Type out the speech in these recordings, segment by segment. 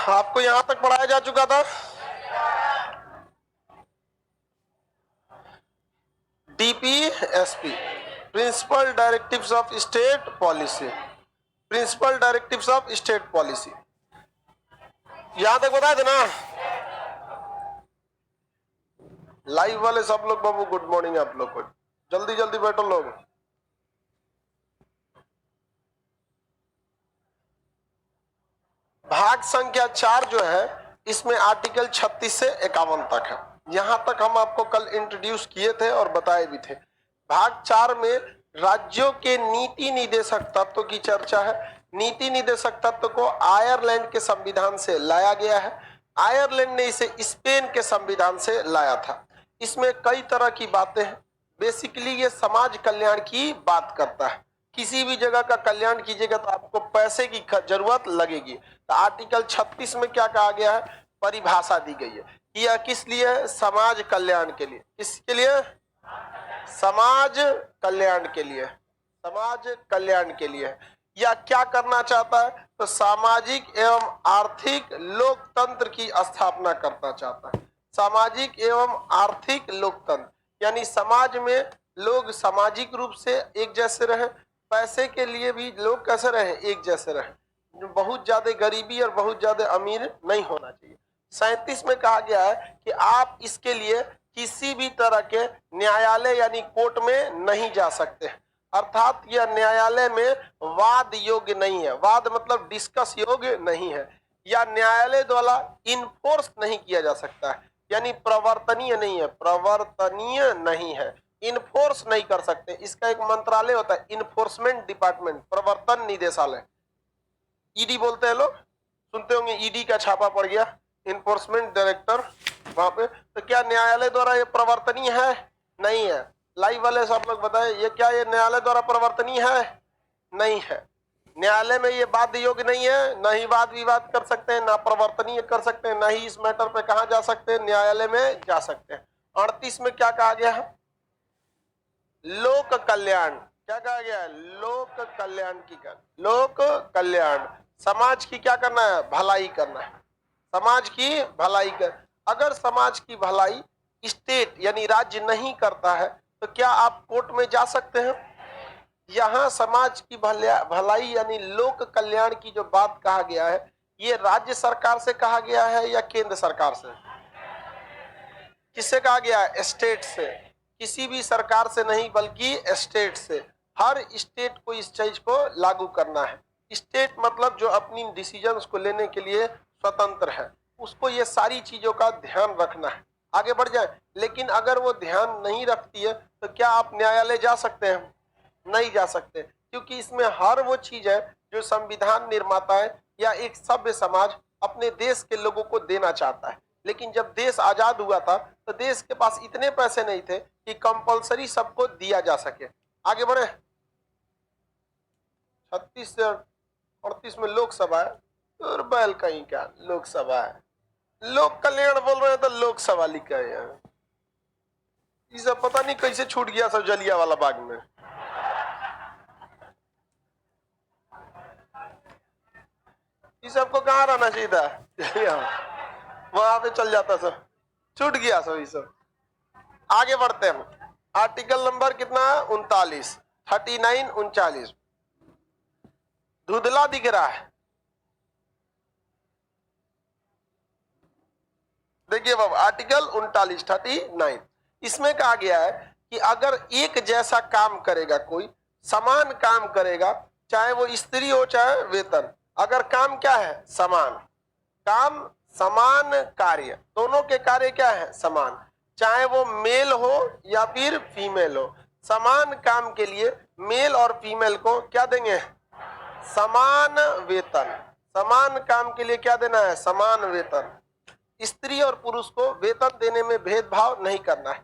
आपको यहां तक पढ़ाया जा चुका था। DPSP, principal directives of state policy, principal directives of state policy, यहां तक बताए थे ना। लाइव वाले सब लोग बाबू गुड मॉर्निंग आप लोग को, जल्दी जल्दी बैठो लोग। भाग संख्या 4 जो है इसमें आर्टिकल 36 से 51 तक है। यहां तक हम आपको कल इंट्रोड्यूस किए थे और बताए भी थे। भाग 4 में राज्यों के नीति निदेशक तत्व की चर्चा है। नीति निदेशक तत्व को आयरलैंड के संविधान से लाया गया है। आयरलैंड ने इसे स्पेन के संविधान से लाया था। इसमें कई तरह की बातें हैं। बेसिकली ये समाज कल्याण की बात करता है। किसी भी जगह का कल्याण कीजिएगा तो आपको पैसे की जरूरत लगेगी। तो आर्टिकल 36 में क्या कहा गया है, परिभाषा दी गई है कि यह किस लिए, समाज कल्याण के लिए। किसके लिए? समाज कल्याण के लिए। समाज कल्याण के लिए या क्या करना चाहता है, तो सामाजिक एवं आर्थिक लोकतंत्र की स्थापना करना चाहता है। सामाजिक एवं आर्थिक लोकतंत्र यानी समाज में लोग सामाजिक रूप से एक जैसे रहे, पैसे के लिए भी लोग कैसे रहे, एक जैसे रहे। बहुत ज्यादा गरीबी और बहुत ज्यादा अमीर नहीं होना चाहिए। 37 में कहा गया है कि आप इसके लिए किसी भी तरह के न्यायालय यानी कोर्ट में नहीं जा सकते, अर्थात यह न्यायालय में वाद योग्य नहीं है। वाद मतलब डिस्कस योग्य नहीं है, या न्यायालय द्वारा इन्फोर्स नहीं किया जा सकता है, यानी प्रवर्तनीय नहीं है, प्रवर्तनीय नहीं है, इन्फोर्स नहीं कर सकते। इसका एक मंत्रालय होता है, इन्फोर्समेंट डिपार्टमेंट, प्रवर्तन निदेशालय, ईडी बोलते हैं लोग, सुनते होंगे ईडी का छापा पड़ गया, इन्फोर्समेंट डायरेक्टर वहां पे। तो क्या न्यायालय द्वारा ये प्रवर्तनीय है? नहीं है। लाइव वाले सब लोग बताएं, ये क्या ये न्यायालय द्वारा प्रवर्तनीय है? नहीं है। न्यायालय में ये बाध्य योग्य नहीं है, ना ही वाद विवाद कर सकते हैं, ना प्रवर्तनीय कर सकते हैं, ना ही इस मैटर पे कहा जा सकते हैं, न्यायालय में जा सकते हैं। 38 में क्या कहा गया है, लोक कल्याण। क्या कहा गया है, लोक कल्याण की कर, लोक कल्याण, समाज की क्या करना है, भलाई करना है, समाज की भलाई कर। अगर समाज की भलाई स्टेट यानी राज्य नहीं करता है तो क्या आप कोर्ट में जा सकते हैं? यहाँ समाज की भलाई यानी लोक कल्याण की जो बात कहा गया है, ये राज्य सरकार से कहा गया है या केंद्र सरकार से? किससे कहा गया है? स्टेट से। किसी भी सरकार से नहीं बल्कि स्टेट से। हर स्टेट को इस चीज को लागू करना है। स्टेट मतलब जो अपनी डिसीजंस को लेने के लिए स्वतंत्र है, उसको ये सारी चीजों का ध्यान रखना है। आगे बढ़ जाए, लेकिन अगर वो ध्यान नहीं रखती है तो क्या आप न्यायालय जा सकते हैं? नहीं जा सकते, क्योंकि इसमें हर वो चीज है जो संविधान निर्माता है या एक सभ्य समाज अपने देश के लोगों को देना चाहता है। लेकिन जब देश आजाद हुआ था तो देश के पास इतने पैसे नहीं थे कि कंपलसरी सबको दिया जा सके। आगे बढ़े, 36 से 38 में लोकसभा है, तो बैल कहीं का लोकसभा है, लोक कल्याण बोल रहे हैं तो लोकसभा लिखा है यहाँ। ये सब पता नहीं कैसे छूट गया सब जलिया वाला बाग में। ये सबको कहाँ रहना चाहिए था, वहां पे चल जाता सब, छूट गया सब ये सब। आगे बढ़ते हैं, आर्टिकल नंबर कितना है, 39, 39, 39। धुंधला दिख रहा है, देखिए बाबू, आर्टिकल 39, 39, इसमें कहा गया है कि अगर एक जैसा काम करेगा कोई, समान काम करेगा, चाहे वो स्त्री हो चाहे वेतन, अगर काम क्या है, समान काम, समान कार्य, दोनों के कार्य क्या है, समान, चाहे वो मेल हो या फिर फीमेल हो, समान काम के लिए मेल और फीमेल को क्या देंगे, समान वेतन। समान काम के लिए क्या देना है, समान वेतन। स्त्री और पुरुष को वेतन देने में भेदभाव नहीं करना है।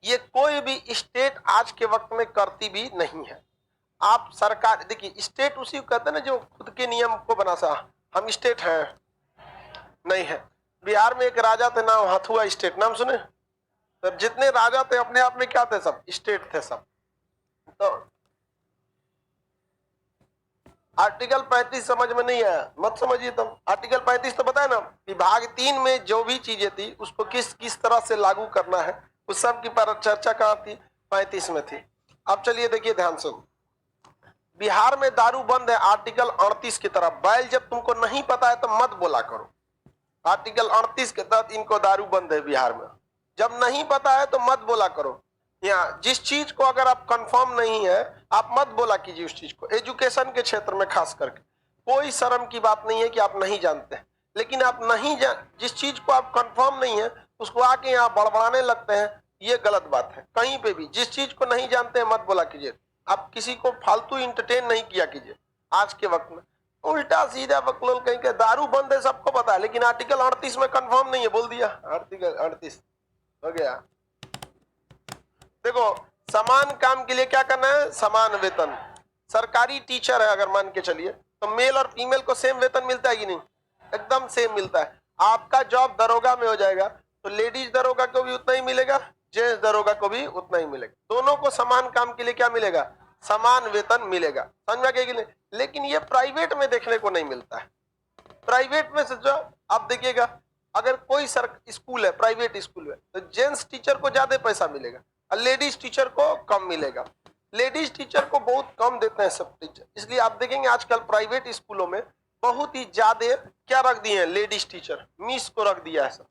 ये कोई भी स्टेट आज के वक्त में करती भी नहीं है। आप सरकार देखिए, स्टेट उसी को कहते हैं ना जो खुद के नियम को बना सा, हम स्टेट हैं नहीं है। बिहार में एक राजा थे, नाम हथुआ स्टेट, नाम सुने? तो जितने राजा थे अपने आप में क्या थे, सब स्टेट थे सब। तो आर्टिकल 35 समझ में नहीं आया मत समझिए तुम। आर्टिकल 35 तो बताया ना, विभाग 3 में जो भी चीजें थी उसको किस किस तरह से लागू करना है, उस सब की पर चर्चा कहाँ थी, 35 में थी। अब चलिए देखिए ध्यान से, बिहार में दारू बंद है आर्टिकल 38 की तरफ। बैल जब तुमको नहीं पता है तो मत बोला करो। आर्टिकल 38 के तहत इनको दारू बंद है बिहार में। जब नहीं पता है तो मत बोला करो। यहाँ जिस चीज को अगर आप कंफर्म नहीं है आप मत बोला कीजिए उस चीज को। एजुकेशन के क्षेत्र में खास करके कोई शर्म की बात नहीं है कि आप नहीं जानते हैं, लेकिन आप नहीं जिस चीज को आप कंफर्म नहीं है उसको आके यहाँ बड़बड़ाने लगते हैं, ये गलत बात है। कहीं पे भी जिस चीज को नहीं जानते हैं मत बोला कीजिए। आप किसी को फालतू इंटरटेन नहीं किया कीजिए। आज के वक्त में उल्टा सीधा बकलोल कहीं के दारू बंद है सबको पता है, लेकिन आर्टिकल 38 में कंफर्म नहीं है, बोल दिया आर्टिकल 38 हो गया। देखो समान काम के लिए क्या करना है, समान वेतन। सरकारी टीचर है अगर मान के चलिए तो मेल और फीमेल को सेम वेतन मिलता है कि नहीं, एकदम सेम मिलता है। आपका जॉब दरोगा में हो जाएगा तो लेडीज दरोगा को भी उतना ही मिलेगा, जेंट्स दरोगा को भी उतना ही मिलेगा। दोनों को समान काम के लिए क्या मिलेगा, समान वेतन मिलेगा। समझ में कि नहीं। लेकिन ये प्राइवेट में देखने को नहीं मिलता है। प्राइवेट में से जो आप देखिएगा, अगर कोई स्कूल है प्राइवेट स्कूल है तो जेंट्स टीचर को ज्यादा पैसा मिलेगा और लेडीज टीचर को कम मिलेगा। लेडीज टीचर को बहुत कम देते हैं सब टीचर, इसलिए आप देखेंगे आजकल प्राइवेट स्कूलों में बहुत ही ज्यादा क्या रख दिए हैं, लेडीज टीचर, मिस को रख दिया है सब।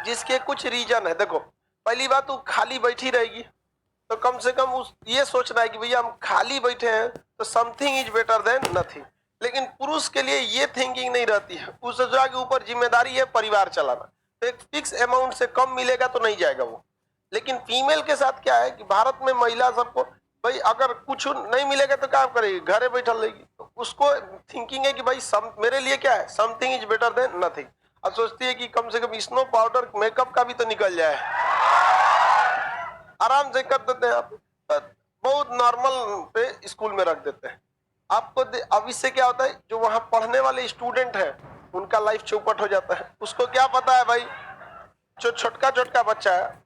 जिसके कुछ रीजन है। देखो पहली बात वो खाली बैठी रहेगी तो कम से कम उस ये सोचना है कि भैया हम खाली बैठे हैं तो something is better than nothing. लेकिन पुरुष के लिए ये थिंकिंग नहीं रहती है, उस के ऊपर जिम्मेदारी है परिवार चलाना, तो एक फिक्स अमाउंट से कम मिलेगा तो नहीं जाएगा वो। लेकिन फीमेल के साथ क्या है कि भारत में महिला सबको भाई अगर कुछ नहीं मिलेगा तो क्या करेगी, घरे बैठल रहेगी। तो उसको थिंकिंग है कि भाई मेरे लिए क्या है, something is better than nothing. और सोचती है कि कम से कम स्नो पाउडर मेकअप का भी तो निकल जाए, आराम से कर देते हैं। आप बहुत नॉर्मल पे स्कूल में रख देते हैं आपको। अब इससे क्या होता है, जो वहां पढ़ने वाले स्टूडेंट हैं उनका लाइफ चौपट हो जाता है। उसको क्या पता है भाई, जो छोटका छोटका बच्चा है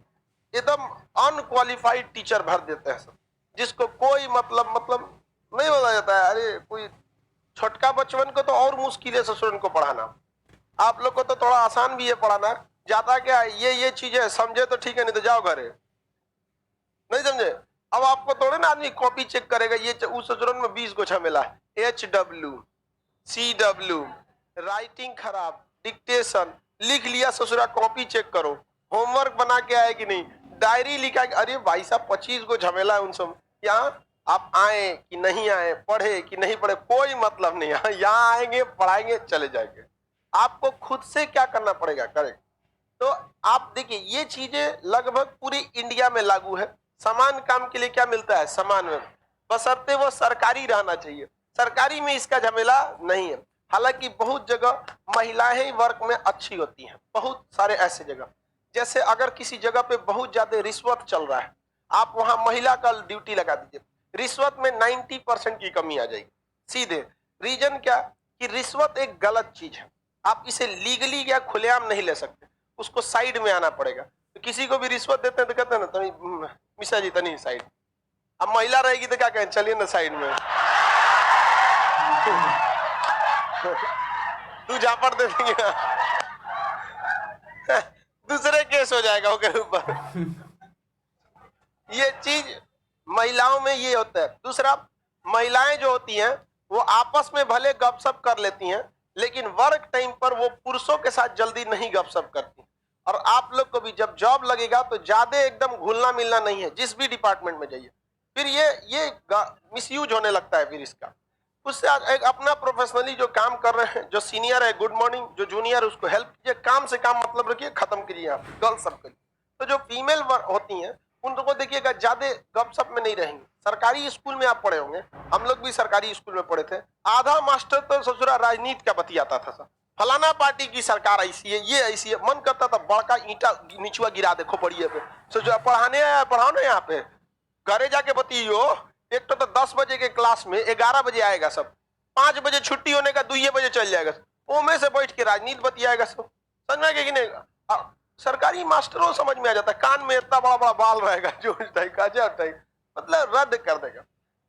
एकदम अनक्वालिफाइड टीचर भर देते हैं सब, जिसको कोई मतलब नहीं बोला जाता है। अरे कोई छोटका बचपन को तो और मुश्किल है ससुरन को पढ़ाना, आप लोग को तो थोड़ा आसान भी है पढ़ाना। जाता क्या है, ये चीजें समझे तो ठीक है, नहीं तो जाओ घरे। नहीं समझे, अब आपको थोड़े ना आदमी कॉपी चेक करेगा, ये उस ससुरन में 20 को झमेला है, HW CW, राइटिंग खराब, डिक्टेशन लिख लिया ससुरा, कॉपी चेक करो, होमवर्क बना के आए कि नहीं, डायरी लिखा। अरे भाई साहब 25 को झमेला है उन सब। यहाँ आप आए कि नहीं आए, पढ़े कि नहीं पढ़े, कोई मतलब नहीं है। यहाँ आएंगे पढ़ाएंगे चले जाएंगे। आपको खुद से क्या करना पड़ेगा, करेक्ट। तो आप देखिए ये चीजें लगभग पूरी इंडिया में लागू है। समान काम के लिए क्या मिलता है, समान में, बशर्ते वो सरकारी रहना चाहिए। सरकारी में इसका झमेला नहीं है। हालांकि बहुत जगह महिलाएं वर्क में अच्छी होती हैं, बहुत सारे ऐसे जगह, जैसे अगर किसी जगह पे बहुत ज्यादा रिश्वत चल रहा है, आप वहां महिला का ड्यूटी लगा दीजिए, रिश्वत में 90% की कमी आ जाएगी सीधे। रीजन क्या कि रिश्वत एक गलत चीज है, आप इसे लीगली या खुलेआम नहीं ले सकते, उसको साइड में आना पड़ेगा। तो किसी को भी रिश्वत देते हैं तो कहते हैं ना तनी मिश्रा जी तनी साइड। अब महिला रहेगी तो क्या कहें, चलिए ना साइड में तू झापड़ दे देंगे दूसरे केस हो जाएगा उसके ऊपर। ये चीज महिलाओं में ये होता है। दूसरा, महिलाएं जो होती हैं वो आपस में भले गपशप कर लेती हैं, लेकिन वर्क टाइम पर वो पुरुषों के साथ जल्दी नहीं गपशप करती। और आप लोग को भी जब जॉब लगेगा तो ज्यादा एकदम घुलना मिलना नहीं है, जिस भी डिपार्टमेंट में जाइए। फिर ये मिसयूज होने लगता है फिर इसका। उससे एक अपना प्रोफेशनली जो काम कर रहे हैं, जो सीनियर है गुड मॉर्निंग, जो जूनियर है उसको हेल्प कीजिए, काम से काम मतलब रखिए, खत्म कीजिए आप गर्ल्स सब के लिए। तो जो फीमेल होती हैं उनको देखिएगा ज्यादा गपशप में नहीं रहेंगे। सरकारी स्कूल में आप पढ़े होंगे, हम लोग भी सरकारी स्कूल में पढ़े थे, आधा मास्टर तो ससुरा राजनीति का बतियाता था सर, फलाना पार्टी की सरकार ऐसी है, ये ऐसी है। मन करता था बड़का ईंटा नीचुआ गिरा देखो पढ़िए पे, ससुरा पढ़ाने आया, पढ़ाओ ना यहाँ पे, घरे जाके बतियो। एक तो 10 बजे के क्लास में 11 बजे आएगा सब, 5 बजे छुट्टी होने का 2 बजे चल जाएगा, वो में से बैठ के राजनीति बतियाएगा सब। समझ में कि नहीं, सरकारी मास्टरों समझ में आ जाता है, कान में इतना बड़ा बड़ा बाल रहेगा जो टाइप का, मतलब रद्द कर देगा।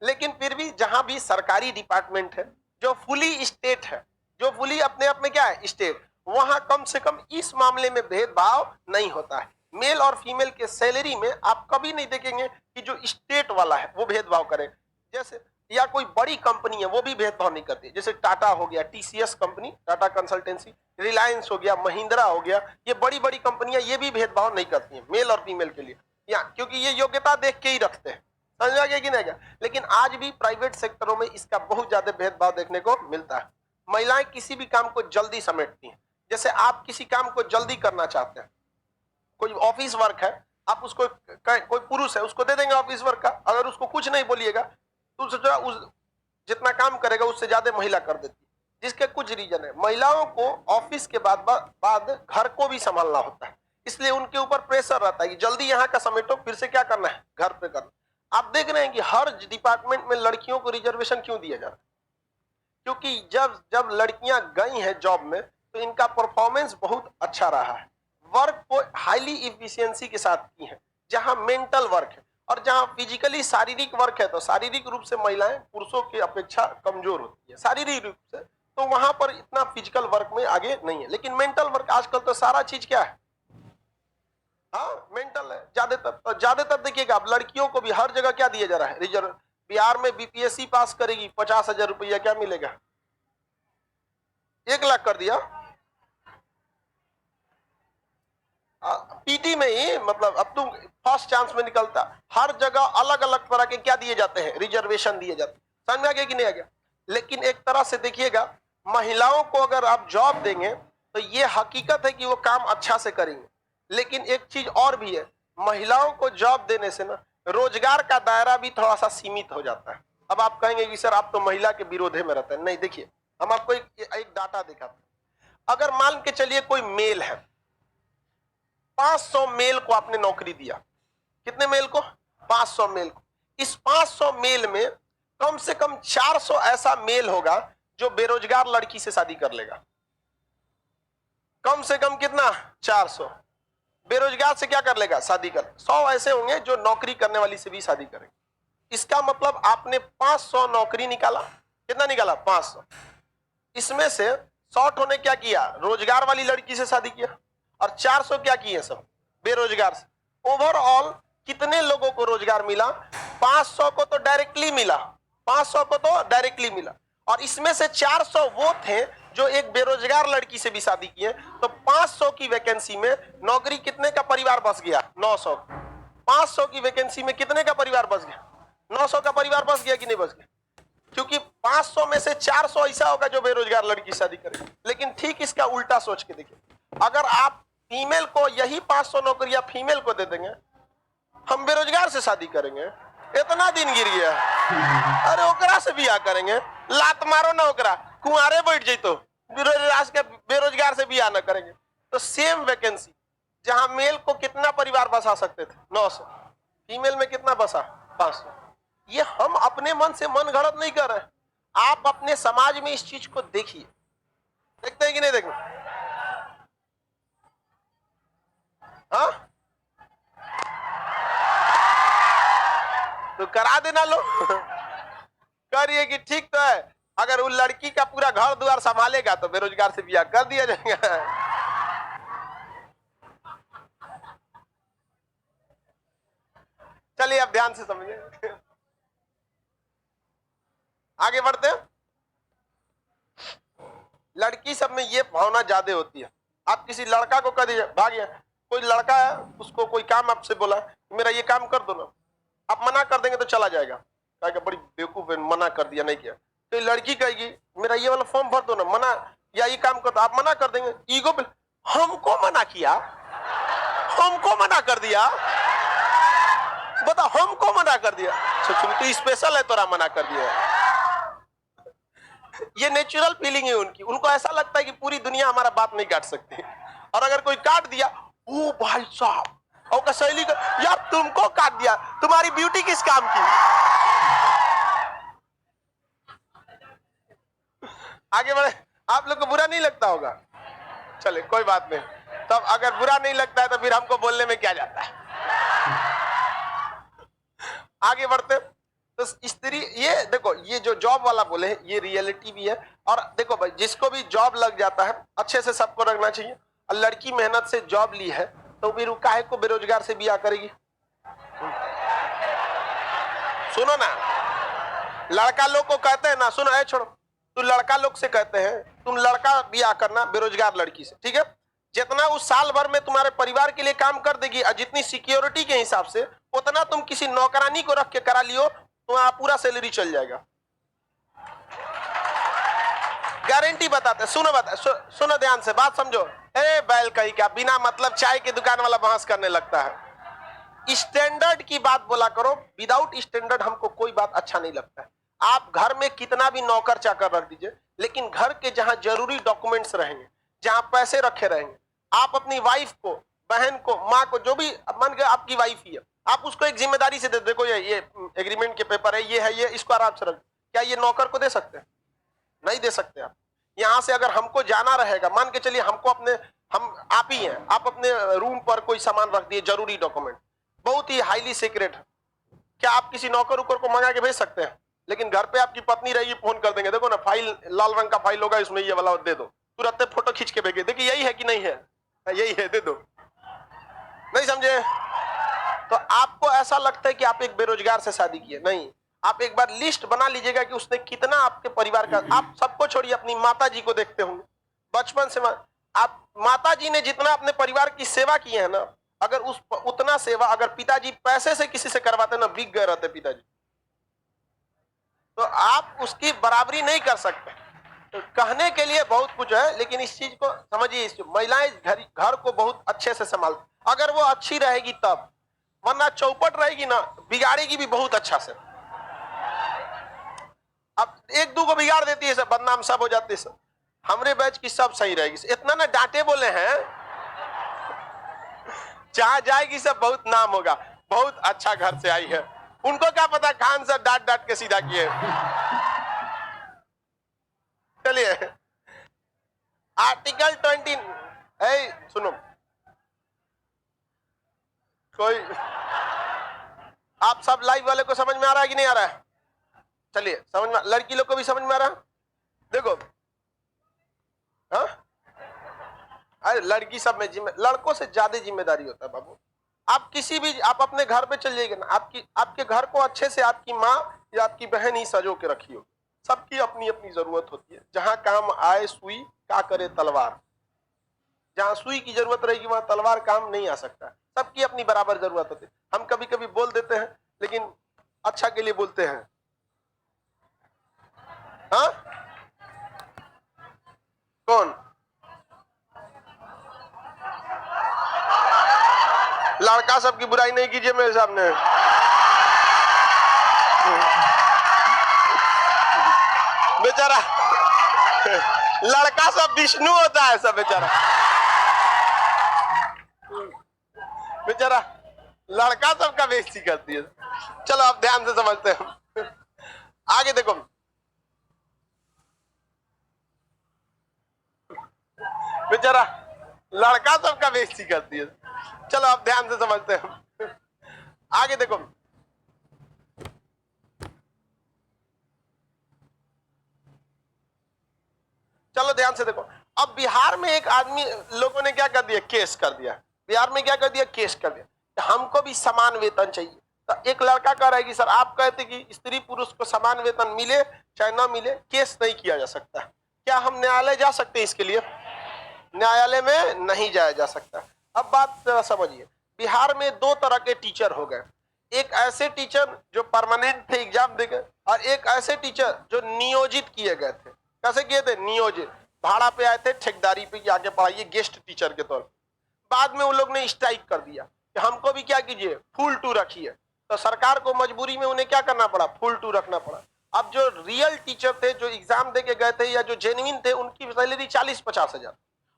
लेकिन फिर भी जहां भी सरकारी डिपार्टमेंट है, जो फुली स्टेट है, जो फुली अपने आप में क्या है स्टेट, वहां कम से कम इस मामले में भेदभाव नहीं होता है। मेल और फीमेल के सैलरी में आप कभी नहीं देखेंगे कि जो स्टेट वाला है वो भेदभाव करे। जैसे या कोई बड़ी कंपनी है वो भी भेदभाव नहीं करती, जैसे टाटा हो गया, TCS company, Tata consultancy, Reliance हो गया, महिंद्रा हो गया, ये बड़ी बड़ी कंपनियां ये भी भेदभाव नहीं करती हैं मेल और फीमेल के लिए, या क्योंकि ये योग्यता देख के ही रखते हैं। समझ आ गया कि नहीं गया? लेकिन आज भी प्राइवेट सेक्टरों में इसका बहुत ज्यादा भेदभाव देखने को मिलता है। महिलाएं किसी भी काम को जल्दी समेटती हैं। जैसे आप किसी काम को जल्दी करना चाहते हैं, कोई ऑफिस वर्क है, आप उसको कोई पुरुष है उसको दे देंगे ऑफिस वर्क का, अगर उसको कुछ नहीं बोलिएगा तो उस जितना काम करेगा उससे ज्यादा महिला कर देती है। जिसके कुछ रीजन है, महिलाओं को ऑफिस के बाद घर को भी संभालना होता है, इसलिए उनके ऊपर प्रेशर रहता है कि जल्दी यहाँ का समेटो, फिर से क्या करना है घर पे करना। आप देख रहे हैं कि हर डिपार्टमेंट में लड़कियों को रिजर्वेशन क्यों दिया जा रहा है? क्योंकि जब लड़कियां गई हैं जॉब में तो इनका परफॉर्मेंस बहुत अच्छा रहा है, वर्क को हाईली इफिशियंसी के साथ की है। जहां मेंटल वर्क है और जहां फिजिकली शारीरिक वर्क है तो शारीरिक रूप से महिलाएं पुरुषों की अपेक्षा कमजोर होती है शारीरिक रूप से, तो वहां पर इतना फिजिकल वर्क में आगे नहीं है। लेकिन मेंटल वर्क आजकल तो सारा चीज क्या है, हाँ मेंटल है ज्यादातर देखिएगा आप लड़कियों को भी हर जगह क्या दिया जा रहा है रिजर्व। बिहार में बीपीएससी पास करेगी 50,000 रुपया क्या मिलेगा, 1 लाख कर दिया। पीटी में ही मतलब अब तुम फर्स्ट चांस में निकलता, हर जगह अलग अलग तरह के क्या दिए जाते हैं रिजर्वेशन दिए जाते हैं। समझ में आ गया कि नहीं आ गया? लेकिन एक तरह से देखिएगा, महिलाओं को अगर आप जॉब देंगे तो ये हकीकत है कि वो काम अच्छा से करेंगे। लेकिन एक चीज और भी है, महिलाओं को जॉब देने से ना रोजगार का दायरा भी थोड़ा सा सीमित हो जाता है। अब आप कहेंगे कि सर आप तो महिला के विरोधे में रहते हैं। नहीं, देखिए हम आपको एक डाटा दिखाते हैं। अगर मान के चलिए कोई मेल है, 500 मेल को आपने नौकरी दिया, कितने मेल को? 500 मेल को। इस 500 मेल में कम से कम 400 ऐसा मेल होगा जो बेरोजगार लड़की से शादी कर लेगा। कम से कम कितना? 400 बेरोजगार से क्या कर लेगा? शादी कर। 100 ऐसे होंगे जो नौकरी करने वाली से भी शादी करेंगे। इसका मतलब आपने 500 नौकरी निकाला, कितना निकाला? 500। इसमें से 100 ने क्या किया? रोजगार वाली लड़की से शादी किया, और 400 क्या किए? सब बेरोजगार से। ओवरऑल कितने लोगों को रोजगार मिला? 500 को तो डायरेक्टली मिला, 500 को तो डायरेक्टली मिला, और इसमें से 400 वो थे जो एक बेरोजगार लड़की से भी शादी किए। तो 500 की वैकेंसी में नौकरी कितने का परिवार बस गया? 900। 500 की वैकेंसी में कितने का परिवार बस गया? 900 का परिवार बस गया कि नहीं बस गया? क्योंकि 500 में से 400 ऐसा होगा जो बेरोजगार लड़की शादी करे। लेकिन ठीक इसका उल्टा सोच के देखिए, अगर आप फीमेल को यही 500 नौकरियां फीमेल को दे देंगे, हम बेरोजगार से शादी करेंगे, इतना दिन गिर गया, अरे ओकरा से बियाह करेंगे, लात मारो ना ओकरा, कुंवारे बैठ जैतो, बेरोजगार से बियाह ना करेंगे। तो सेम वैकेंसी जहां मेल को कितना परिवार बसा सकते थे? 900, फीमेल में कितना बसा? 500। ये हम अपने मन से मन गढ़ंत नहीं कर रहे, आप अपने समाज में इस चीज को देखिए। देखते हैं कि नहीं देखते? हाँ तो करा देना लो करिए कि ठीक तो है। अगर वो लड़की का पूरा घर द्वार संभालेगा तो बेरोजगार से बियाह कर दिया जाएगा। चलिए अब ध्यान से समझिए, आगे बढ़ते हैं। लड़की सब में ये भावना ज्यादा होती है। आप किसी लड़का को कह दीजिए भाग गया, कोई लड़का है उसको कोई काम आपसे बोला मेरा ये काम कर दो ना, आप मना कर देंगे तो चला जाएगा, कहेगा बड़ी बेवकूफ है मना कर दिया नहीं किया। तो लड़की कहेगी मेरा ये वाला फॉर्म भर दो ना, मना या ये काम कर दो, आप मना कर देंगे। ईगो पे हमको मना किया, हमको मना कर दिया, बता हमको मना कर दिया, तो स्पेशल है तोरा मना कर दिया। ये नेचुरल फीलिंग है उनकी, उनको ऐसा लगता है कि पूरी दुनिया हमारा बात नहीं काट सकती, और अगर कोई काट दिया ओ भाई साहब, और सहेली का यार तुमको काट दिया, तुम्हारी ब्यूटी किस काम की। आगे बढ़े, आप लोग को बुरा नहीं लगता होगा, चले कोई बात नहीं। तब अगर बुरा नहीं लगता है तो फिर हमको बोलने में क्या जाता है। आगे बढ़ते, तो स्त्री, ये देखो, ये जो जॉब वाला बोले हैं ये रियलिटी भी है। और देखो भाई, जिसको भी जॉब लग जाता है अच्छे से सबको रखना चाहिए। और लड़की मेहनत से जॉब ली है तो फिर काहे को बेरोजगार से बियाह करेगी? सुनो ना, लड़का लोग को कहते हैं ना, सुनो है छोड़ो, तू लड़का लोग से कहते हैं तुम लड़का बियाह करना बेरोजगार लड़की से, ठीक है? जितना उस साल भर में तुम्हारे परिवार के लिए काम कर देगी और जितनी सिक्योरिटी के हिसाब से उतना तुम किसी नौकरानी को रख के करा लियो, तुम्हारा पूरा सैलरी चल जाएगा, गारंटी बताते। सुनो सुनो ध्यान से, बात समझो। ए बैल कहीं क्या, बिना मतलब चाय की दुकान वाला बहस करने लगता है। स्टैंडर्ड की बात बोला करो, विदाउट स्टैंडर्ड हमको कोई बात अच्छा नहीं लगता है। आप घर में कितना भी नौकर चाकर रख दीजिए, लेकिन घर के जहां जरूरी डॉक्यूमेंट्स रहेंगे, जहां पैसे रखे रहेंगे, आप अपनी वाइफ को, बहन को, माँ को, जो भी मान के आपकी वाइफ ही है, आप उसको एक जिम्मेदारी से दे, देखो ये एग्रीमेंट के पेपर है, ये है, ये इसको आराम से रख। क्या ये नौकर को दे सकते हैं? नहीं दे सकते आप। यहां से अगर हमको जाना रहेगा, मान के चलिए हमको अपने, हम आप ही हैं, आप अपने रूम पर कोई सामान रख दिए, जरूरी डॉक्यूमेंट, बहुत ही हाईली सीक्रेट है, क्या आप किसी नौकर उकर को मंगा के भेज सकते हैं? लेकिन घर पे आपकी पत्नी रहेगी, फोन कर देंगे, देखो ना फाइल, लाल रंग का फाइल होगा, इसमें ये वाला दे दो, तुरंत फोटो खींच के भेजे, देखिए यही है कि नहीं है, यही है, दे दो। नहीं समझे? तो आपको ऐसा लगता है कि आप एक बेरोजगार से शादी किए? नहीं, आप एक बार लिस्ट बना लीजिएगा कि उसने कितना आपके परिवार का, आप सबको छोड़िए, अपनी माता जी को देखते होंगे बचपन से, आप माता जी ने जितना अपने परिवार की सेवा की है ना, अगर उतना सेवा अगर पिताजी पैसे से किसी से करवाते ना, बिक गए रहते पिताजी, तो आप उसकी बराबरी नहीं कर सकते। तो कहने के लिए बहुत कुछ है, लेकिन इस चीज को समझिए, महिलाएं घर को बहुत अच्छे से संभालती, अगर वो अच्छी रहेगी तब, वरना चौपट रहेगी ना, बिगाड़ेगी भी बहुत अच्छा से। अब एक दो को बिगाड़ देती है सब, बदनाम सब हो जाते हैं। हमरे बैच की सब सही रहेगी, इतना ना डांटे बोले हैं, जहां जाएगी सब बहुत नाम होगा, बहुत अच्छा घर से आई है। उनको क्या पता खान सर डांट डांट के सीधा किए। चलिए आर्टिकल 20, सुनो, कोई आप सब लाइव वाले को समझ में आ रहा है कि नहीं आ रहा है? चलिए समझ में, लड़की लोग को भी समझ में आ रहा है? देखो, हाँ, अरे लड़की सब में लड़कों से ज्यादा जिम्मेदारी होता है बाबू। आप किसी भी, आप अपने घर पे चल जाइएगा ना, आपके घर को अच्छे से आपकी माँ या आपकी बहन ही सजो के रखी होगी। सबकी अपनी अपनी जरूरत होती है, जहां काम आए सुई, क्या करे तलवार। जहां सुई की जरूरत रहेगी वहां तलवार काम नहीं आ सकता। सबकी अपनी बराबर जरूरत होती है। हम कभी कभी बोल देते हैं, लेकिन अच्छा के लिए बोलते हैं। हाँ, कौन? लड़का सबकी बुराई नहीं कीजिए मेरे सामने। बेचारा लड़का सब विष्णु होता है, सब बेचारा, बेचारा लड़का सबका बेइज्जती करती है। चलो आप ध्यान से समझते हैं, आगे देखो। बेचारा लड़का सबका बेइज्जती करती है। चलो आप ध्यान से समझते हैं, आगे देखो। चलो ध्यान से देखो। अब बिहार में एक आदमी, लोगों ने क्या कर दिया, केस कर दिया। बिहार में क्या कर दिया, केस कर दिया। हमको भी समान वेतन चाहिए। तो एक लड़का कह रहा है कि सर आप कहते कि स्त्री पुरुष को समान वेतन मिले चाहे ना मिले, केस नहीं किया जा सकता। क्या हम न्यायालय जा सकते हैं इसके लिए? न्यायालय में नहीं जाया जा सकता। अब बात समझिए, बिहार में दो तरह के टीचर हो गए। एक ऐसे टीचर जो परमानेंट थे, एग्जाम दे गए, और एक ऐसे टीचर जो नियोजित किए गए थे। कैसे किए थे? नियोजित, भाड़ा पे आए थे, ठेकेदारी पे आके पढ़ाइए गेस्ट टीचर के तौर पर। बाद में उन लोग ने स्ट्राइक कर दिया कि हमको भी क्या कीजिए, फुल टू रखिए। तो सरकार को मजबूरी में उन्हें क्या करना पड़ा, फुल टू रखना पड़ा। अब जो रियल टीचर थे, जो एग्जाम दे के गए थे या जो जेन्युइन थे, उनकी सैलरी 40-50 हजार,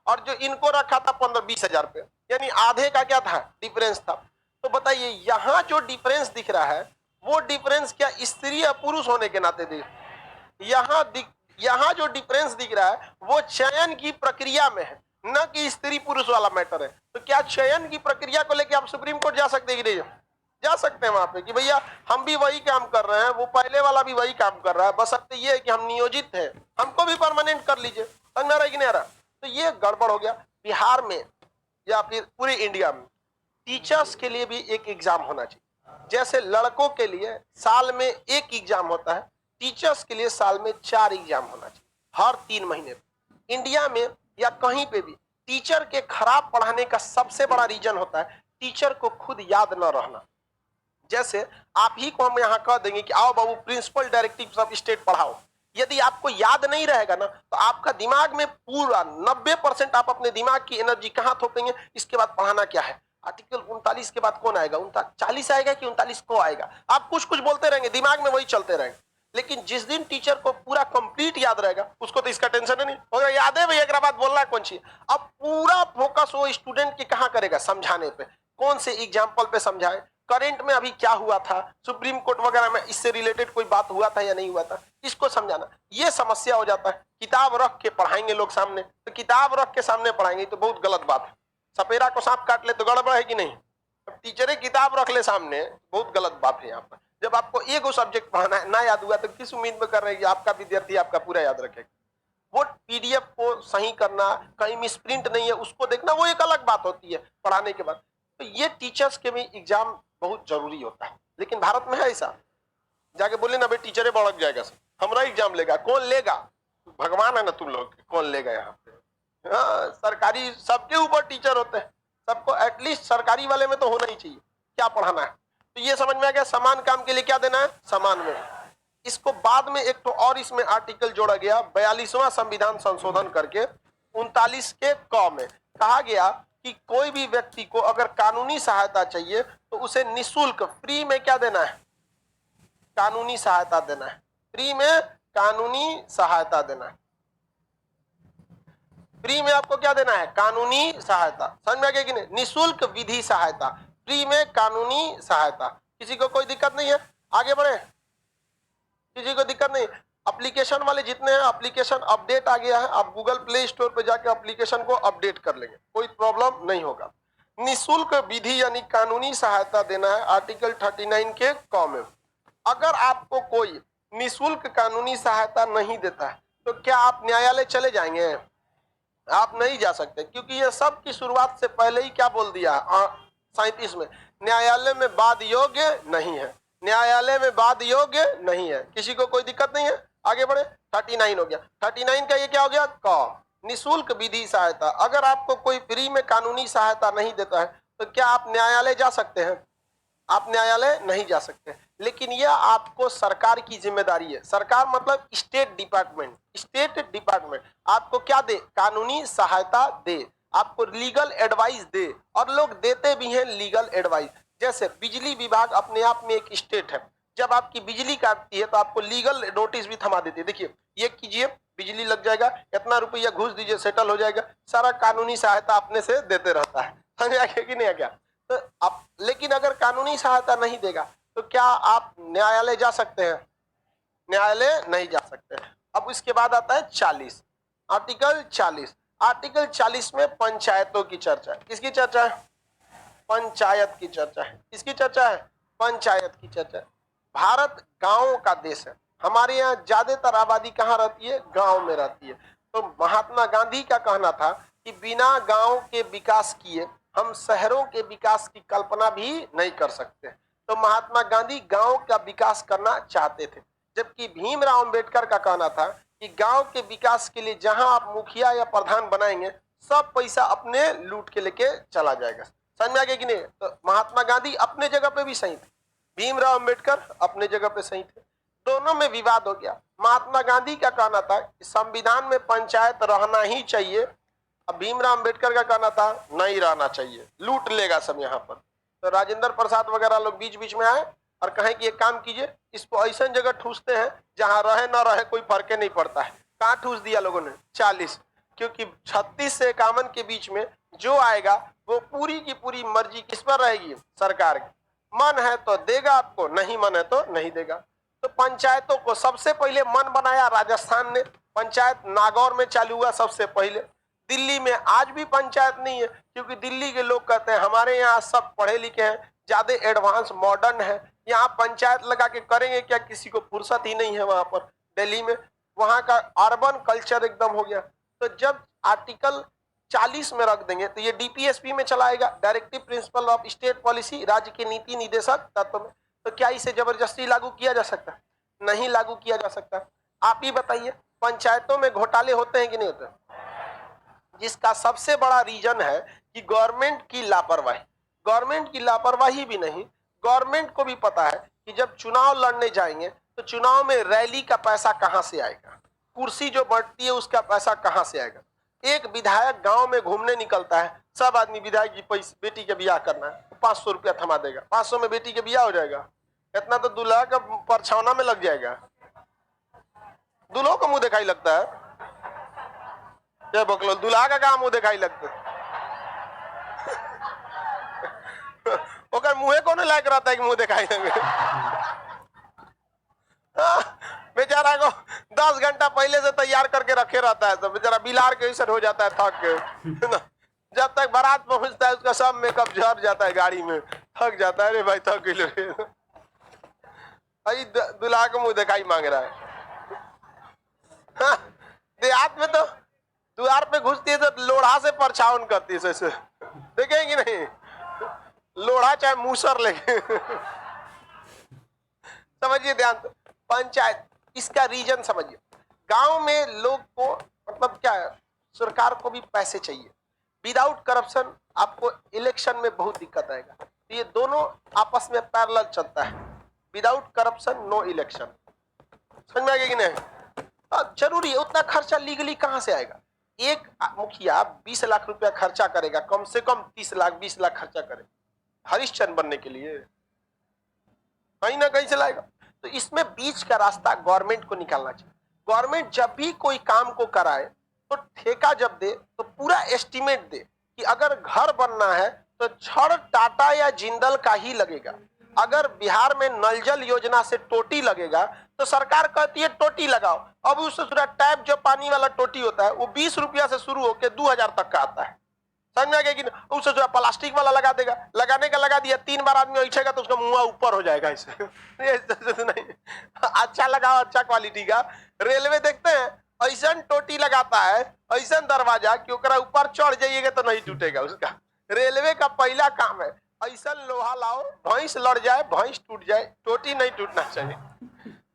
और जो इनको रखा था 15-20 हजार पे, यानी आधे का क्या था, डिफरेंस था। तो बताइए यहाँ जो डिफरेंस दिख रहा है, वो डिफरेंस क्या स्त्री या पुरुष होने के नाते दिख, यहाँ जो डिफरेंस दिख रहा है वो चयन की प्रक्रिया में है, न कि स्त्री पुरुष वाला मैटर है। तो क्या चयन की प्रक्रिया को लेकर आप सुप्रीम कोर्ट जा सकते हैं कि नहीं? जा सकते हैं वहां पे कि भैया हम भी वही काम कर रहे हैं, वो पहले वाला भी वही काम कर रहा है, बशर्ते ये है कि हम नियोजित हैं, हमको भी परमानेंट कर लीजिए। समझ में आ रहा है कि नहीं आ रहा? तो ये गड़बड़ हो गया। बिहार में या फिर पूरे इंडिया में टीचर्स के लिए भी एक एग्जाम होना चाहिए। जैसे लड़कों के लिए साल में एक एग्जाम होता है, टीचर्स के लिए साल में 4 एग्जाम होना चाहिए, हर 3 महीने पे। इंडिया में या कहीं पे भी टीचर के खराब पढ़ाने का सबसे बड़ा रीजन होता है टीचर को खुद याद न रहना। जैसे आप ही को हम यहाँ कह देंगे कि आओ बाबू प्रिंसिपल डायरेक्टिव ऑफ स्टेट पढ़ाओ, यदि आपको याद नहीं रहेगा ना तो आपका दिमाग में पूरा 90% आप अपने दिमाग की एनर्जी कहाँ थोपेंगे, इसके बाद पढ़ाना क्या है, आर्टिकल 39 के बाद कौन आएगा, 39 आएगा कि 39 को आएगा, आप कुछ कुछ बोलते रहेंगे, दिमाग में वही चलते रहेंगे। लेकिन जिस दिन टीचर को पूरा कंप्लीट याद रहेगा उसको तो इसका टेंशन नहीं होगा, याद है भैया एक बात बोलना है कौन सी। अब पूरा फोकस वो स्टूडेंट के कहाँ करेगा, समझाने पे, कौन से एग्जाम्पल पे समझाए, करंट में अभी क्या हुआ था, सुप्रीम कोर्ट वगैरह में इससे रिलेटेड कोई बात हुआ था या नहीं हुआ था, इसको समझाना। ये समस्या हो जाता है। किताब रख के पढ़ाएंगे लोग सामने, तो किताब रख के सामने पढ़ाएंगे तो बहुत गलत बात है। सपेरा को सांप काट ले तो गड़बड़ है कि नहीं? टीचर किताब रख ले सामने, बहुत गलत बात है यहाँ पर। जब आपको एगो सब्जेक्ट पढ़ाना है, ना याद हुआ तो किस उम्मीद में कर रहे हैं कि आपका विद्यार्थी आपका पूरा याद रखेगा? वो पीडीएफ को सही करना, कहीं मिसप्रिंट नहीं है उसको देखना, वो एक अलग बात होती है पढ़ाने के बाद। तो ये टीचर्स के भी एग्जाम बहुत जरूरी होता है। लेकिन भारत में है ऐसा, जाके बोले ना भाई टीचर बढ़ जाएगा, हमारा एग्जाम लेगा, कौन लेगा? भगवान है ना तुम लोग, कौन लेगा यहाँ पे? हाँ, सरकारी सबके ऊपर टीचर होते हैं, सबको एटलीस्ट सरकारी वाले में तो होना ही चाहिए, क्या पढ़ाना है। तो ये समझ में आ गया, समान काम के लिए क्या देना है, समान वेतन। इसको बाद में एक तो और इसमें आर्टिकल जोड़ा गया 42वां संविधान संशोधन करके 39 के क में कहा गया कि कोई भी व्यक्ति को अगर कानूनी सहायता चाहिए तो उसे निशुल्क फ्री में क्या देना है, कानूनी सहायता देना है, फ्री में कानूनी सहायता देना है। फ्री में आपको क्या देना है, कानूनी सहायता। समझ में आ गया कि नहीं? निशुल्क विधि सहायता, फ्री में कानूनी सहायता। किसी को कोई दिक्कत नहीं है, आगे बढ़े, किसी को दिक्कत नहीं। एप्लीकेशन वाले जितने हैं, एप्लीकेशन अपडेट आ गया है, आप गूगल प्ले स्टोर पे जाके एप्लीकेशन को अपडेट कर लेंगे, कोई प्रॉब्लम नहीं होगा। निशुल्क विधि यानी कानूनी सहायता देना है आर्टिकल 39 के क में। अगर आपको कोई निशुल्क कानूनी सहायता नहीं देता है तो क्या आप न्यायालय चले जाएंगे? आप नहीं जा सकते, क्योंकि ये सब की शुरुआत से पहले ही क्या बोल दिया 37 में, न्यायालय में वाद योग्य नहीं है, न्यायालय में वाद योग्य नहीं है। किसी को कोई दिक्कत नहीं है, आगे बढ़े। 39 हो गया, 39 का ये क्या हो गया, क, निशुल्क विधि सहायता। अगर आपको कोई फ्री में कानूनी सहायता नहीं देता है तो क्या आप न्यायालय जा सकते हैं? आप न्यायालय नहीं जा सकते। लेकिन यह आपको सरकार की जिम्मेदारी है, सरकार मतलब स्टेट डिपार्टमेंट, स्टेट डिपार्टमेंट आपको क्या दे, कानूनी सहायता दे, आपको लीगल एडवाइस दे, और लोग देते भी हैं लीगल एडवाइस। जैसे बिजली विभाग अपने आप में एक स्टेट है, जब आपकी बिजली काटती है तो आपको लीगल नोटिस भी थमा देती है, देखिए ये कीजिए बिजली लग जाएगा, इतना रुपया घूस दीजिए सेटल हो जाएगा, सारा कानूनी सहायता अपने से देते रहता है। समझ आ गया कि नहीं आ गया? तो आप, लेकिन अगर कानूनी सहायता नहीं देगा तो क्या आप न्यायालय जा सकते हैं? न्यायालय नहीं जा सकते। अब इसके बाद आता है 40, आर्टिकल 40। आर्टिकल 40 में पंचायतों की चर्चा है। किसकी चर्चा है? पंचायत की चर्चा है। किसकी चर्चा है? पंचायत की चर्चा है। भारत गांवों का देश है, हमारे यहाँ ज्यादातर आबादी कहाँ रहती है? गांव में रहती है। तो महात्मा गांधी का कहना था कि बिना गांव के विकास किए हम शहरों के विकास की कल्पना भी नहीं कर सकते। तो महात्मा गांधी गांव का विकास करना चाहते थे, जबकि भीमराव अंबेडकर का कहना था कि गांव के विकास के लिए जहां आप मुखिया या प्रधान बनाएंगे सब पैसा अपने लूट के लेके चला जाएगा। समझ में आ गया कि नहीं? तो महात्मा गांधी अपने जगह पे भी सही थे, भीमराव अंबेडकर अपने जगह पे सही थे, दोनों में विवाद हो गया। महात्मा गांधी का कहना था कि संविधान में पंचायत रहना ही चाहिए, अब भीमराव अंबेडकर का कहना था नहीं रहना चाहिए, लूट लेगा सब यहाँ पर। तो राजेंद्र प्रसाद वगैरह लोग बीच बीच में आए और कहें कि एक काम कीजिए, इसको ऐसा जगह ठूसते हैं जहां रहे ना रहे कोई फर्क नहीं पड़ता है। कहाँ ठूस दिया लोगों ने? 40, क्योंकि 36 से 51 के बीच में जो आएगा वो पूरी की पूरी मर्जी किस पर रहेगी? सरकार की। मन है तो देगा आपको, नहीं मन है तो नहीं देगा। तो पंचायतों को सबसे पहले मन बनाया राजस्थान ने, पंचायत नागौर में चालू हुआ सबसे पहले। दिल्ली में आज भी पंचायत नहीं है, क्योंकि दिल्ली के लोग कहते हैं हमारे यहाँ सब पढ़े लिखे हैं, ज्यादा एडवांस मॉडर्न है। यहाँ पंचायत लगा के करेंगे क्या, किसी को फुर्सत ही नहीं है वहां पर दिल्ली में। वहां का अर्बन कल्चर एकदम हो गया। तो जब आर्टिकल 40 में रख देंगे तो ये डीपीएसपी में चलाएगा, directive principle of state policy, राज्य के नीति निदेशक तत्व में। तो क्या इसे जबरदस्ती लागू किया जा सकता है? नहीं लागू किया जा सकता। आप ही बताइए, पंचायतों में घोटाले होते हैं कि नहीं होते? जिसका सबसे बड़ा रीजन है कि गवर्नमेंट की लापरवाही। गवर्नमेंट की लापरवाही भी नहीं, गवर्नमेंट को भी पता है कि जब चुनाव लड़ने जाएंगे तो चुनाव में रैली का पैसा कहां से आएगा, कुर्सी जो बढ़ती है उसका पैसा कहां से आएगा। एक विधायक गांव में घूमने निकलता है, सब आदमी विधायक की बेटी के बियाह करना है, 500 रुपया थमा देगा, 500 में बेटी के बियाह हो जाएगा। इतना तो दूल्हा का परछावना में लग जाएगा। दूल्हों को मुंह दिखाई लगता है क्या बकलो, दूल्हा का काम मुंह दिखाई लगता है। ओकर मुंहे को नहीं लायक रहता है कि मुंह दिखाई लगे। बेचारा को 10 घंटा पहले से तैयार करके रखे रहता है, तो बेचारा बिलार के ऐसा हो जाता है थक के। जब तक बारात पहुंचता है उसका सब मेकअप झड़ जाता है, गाड़ी में थक जाता है। अरे भाई थक गए, दूल्हा को मुंह दिखाई मांग रहा है। हाँ, देहात में तो द्वार पे घुसती है तो लोढ़ा से परछावन करती है, ऐसे देखेंगे नहीं, लोढ़ा चाहे मूसर लेके। समझिए ध्यान से, पंचायत इसका रीजन समझिए। गांव में लोग को मतलब क्या है, सरकार को भी पैसे चाहिए। विदाउट करप्शन आपको इलेक्शन में बहुत दिक्कत आएगा। तो ये दोनों आपस में पैरेलल चलता है, विदाउट करप्शन नो इलेक्शन। समझ में आ गया कि नहीं? जरूरी है, उतना खर्चा लीगली कहां से आएगा? एक मुखिया 20 लाख रुपया खर्चा करेगा, कम से कम 30 लाख 20 लाख खर्चा करे हरिश्चंद्र बनने के लिए, कहीं ना कहीं से लाएगा। तो इसमें बीच का रास्ता गवर्नमेंट को निकालना चाहिए। गवर्नमेंट जब भी कोई काम को कराए तो ठेका जब दे तो पूरा एस्टिमेट दे कि अगर घर बनना है तो छड़ टाटा या जिंदल का ही लगेगा। अगर बिहार में नल जल योजना से टोटी लगेगा तो सरकार कहती है टोटी लगाओ। अब उससे टैप जो पानी वाला टोटी होता है वो 20 रुपया से शुरू होकर 2000 तक का आता है। समझ में आ गया कि उससे जो प्लास्टिक वाला लगा देगा, लगाने का लगा दिया, 3 बार आदमी उठेगा तो उसका मुंह ऊपर हो जाएगा ऐसे। नहीं, अच्छा लगाओ, अच्छा क्वालिटी का। रेलवे देखते हैं ऐसा टोटी लगाता है, ऐसा दरवाजा कि ओकरा ऊपर चढ़ जाइएगा तो नहीं टूटेगा उसका। रेलवे का पहला काम है ऐसा लोहा लाओ, भैंस लड़ जाए, भैंस टूट जाए, टोटी नहीं टूटना चाहिए।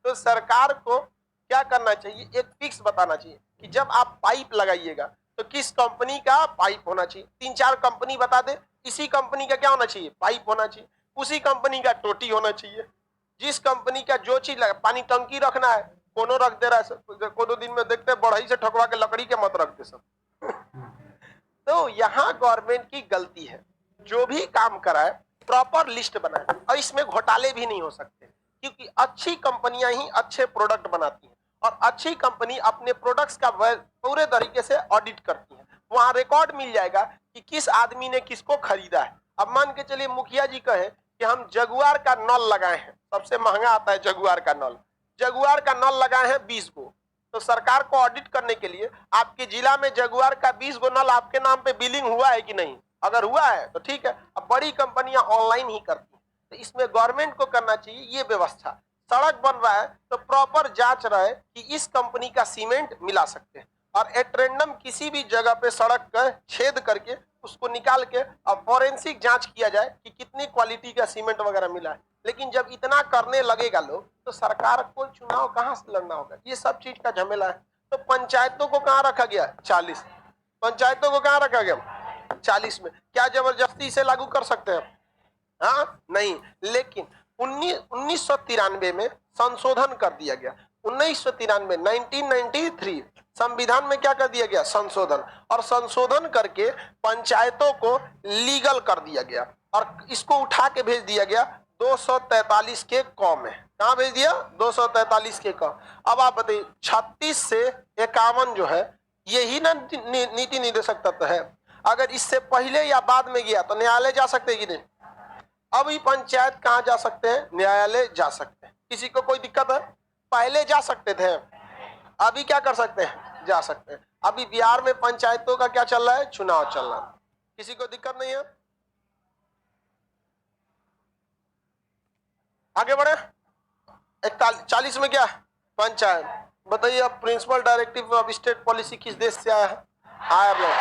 तो सरकार को क्या करना चाहिए, एक फिक्स बताना चाहिए कि जब आप पाइप लगाइएगा तो किस कंपनी का पाइप होना चाहिए। 3-4 कंपनी बता दे, इसी कंपनी का क्या होना चाहिए, पाइप होना चाहिए, उसी कंपनी का टोटी होना चाहिए। जिस कंपनी का जो चीज लगा, पानी टंकी रखना है, कोनो रख दे रहा है, कोनो दिन में देखते बढ़ई से ठोकवा के लकड़ी के मत रख दे सब। तो यहाँ गवर्नमेंट की गलती है, जो भी काम कराए प्रॉपर लिस्ट बनाए, और इसमें घोटाले भी नहीं हो सकते क्योंकि अच्छी कंपनियां ही अच्छे प्रोडक्ट बनाती हैं और अच्छी कंपनी अपने प्रोडक्ट्स का पूरे तरीके से ऑडिट करती है। वहां रिकॉर्ड मिल जाएगा कि किस आदमी ने किसको खरीदा है। अब मान के चलिए मुखिया जी कहे कि हम जगुआर का नल लगाए हैं, सबसे महंगा आता है जगुआर का नल, जगुआर का नल लगाए हैं 20 को। तो सरकार को ऑडिट करने के लिए आपके जिला में जगुआर का 20 गो नल आपके नाम पे बिलिंग हुआ है कि नहीं, अगर हुआ है तो ठीक है। अब बड़ी कंपनियां ऑनलाइन ही करती हैं, तो इसमें गवर्नमेंट को करना चाहिए ये व्यवस्था। सड़क बन रहा है तो प्रॉपर जांच रहे कि इस कंपनी का सीमेंट मिला सकते हैं, और एट रैंडम किसी भी जगह पे सड़क का छेद करके उसको निकाल के अब फॉरेंसिक जांच किया जाए कि कितनी क्वालिटी का सीमेंट वगैरह मिला है। लेकिन जब इतना करने लगेगा लोग तो सरकार को चुनाव कहां से लड़ना होगा, ये सब चीज का झमेला है। तो पंचायतों को कहां रखा गया, 40 पंचायतों को कहां रखा गया, 40 में। क्या जबरदस्ती से लागू कर सकते हैं? हाँ नहीं, लेकिन 1993 में संशोधन कर दिया गया। 1993 1993 संविधान में क्या कर दिया गया, संशोधन, और संशोधन करके पंचायतों को लीगल कर दिया गया और इसको उठा के भेज दिया गया 243 के क में। कहाँ भेज दिया, 243 के क। अब आप बताइए 36 से 51 जो है यही ना नीति निदेशक तत्व है। अगर इससे पहले या बाद में गया तो न्यायालय जा सकते हैं कि नहीं? अभी पंचायत कहाँ जा सकते हैं, न्यायालय जा सकते हैं। किसी को कोई दिक्कत है? पहले जा सकते थे, अभी क्या कर सकते हैं, जा सकते हैं। अभी बिहार में पंचायतों का क्या चल रहा है, चुनाव चल रहा है, किसी को दिक्कत नहीं है। आगे बढ़े। 41 में क्या पंचायत। बताइए अब principal directive of state policy किस देश से आया है? आयरलैंड।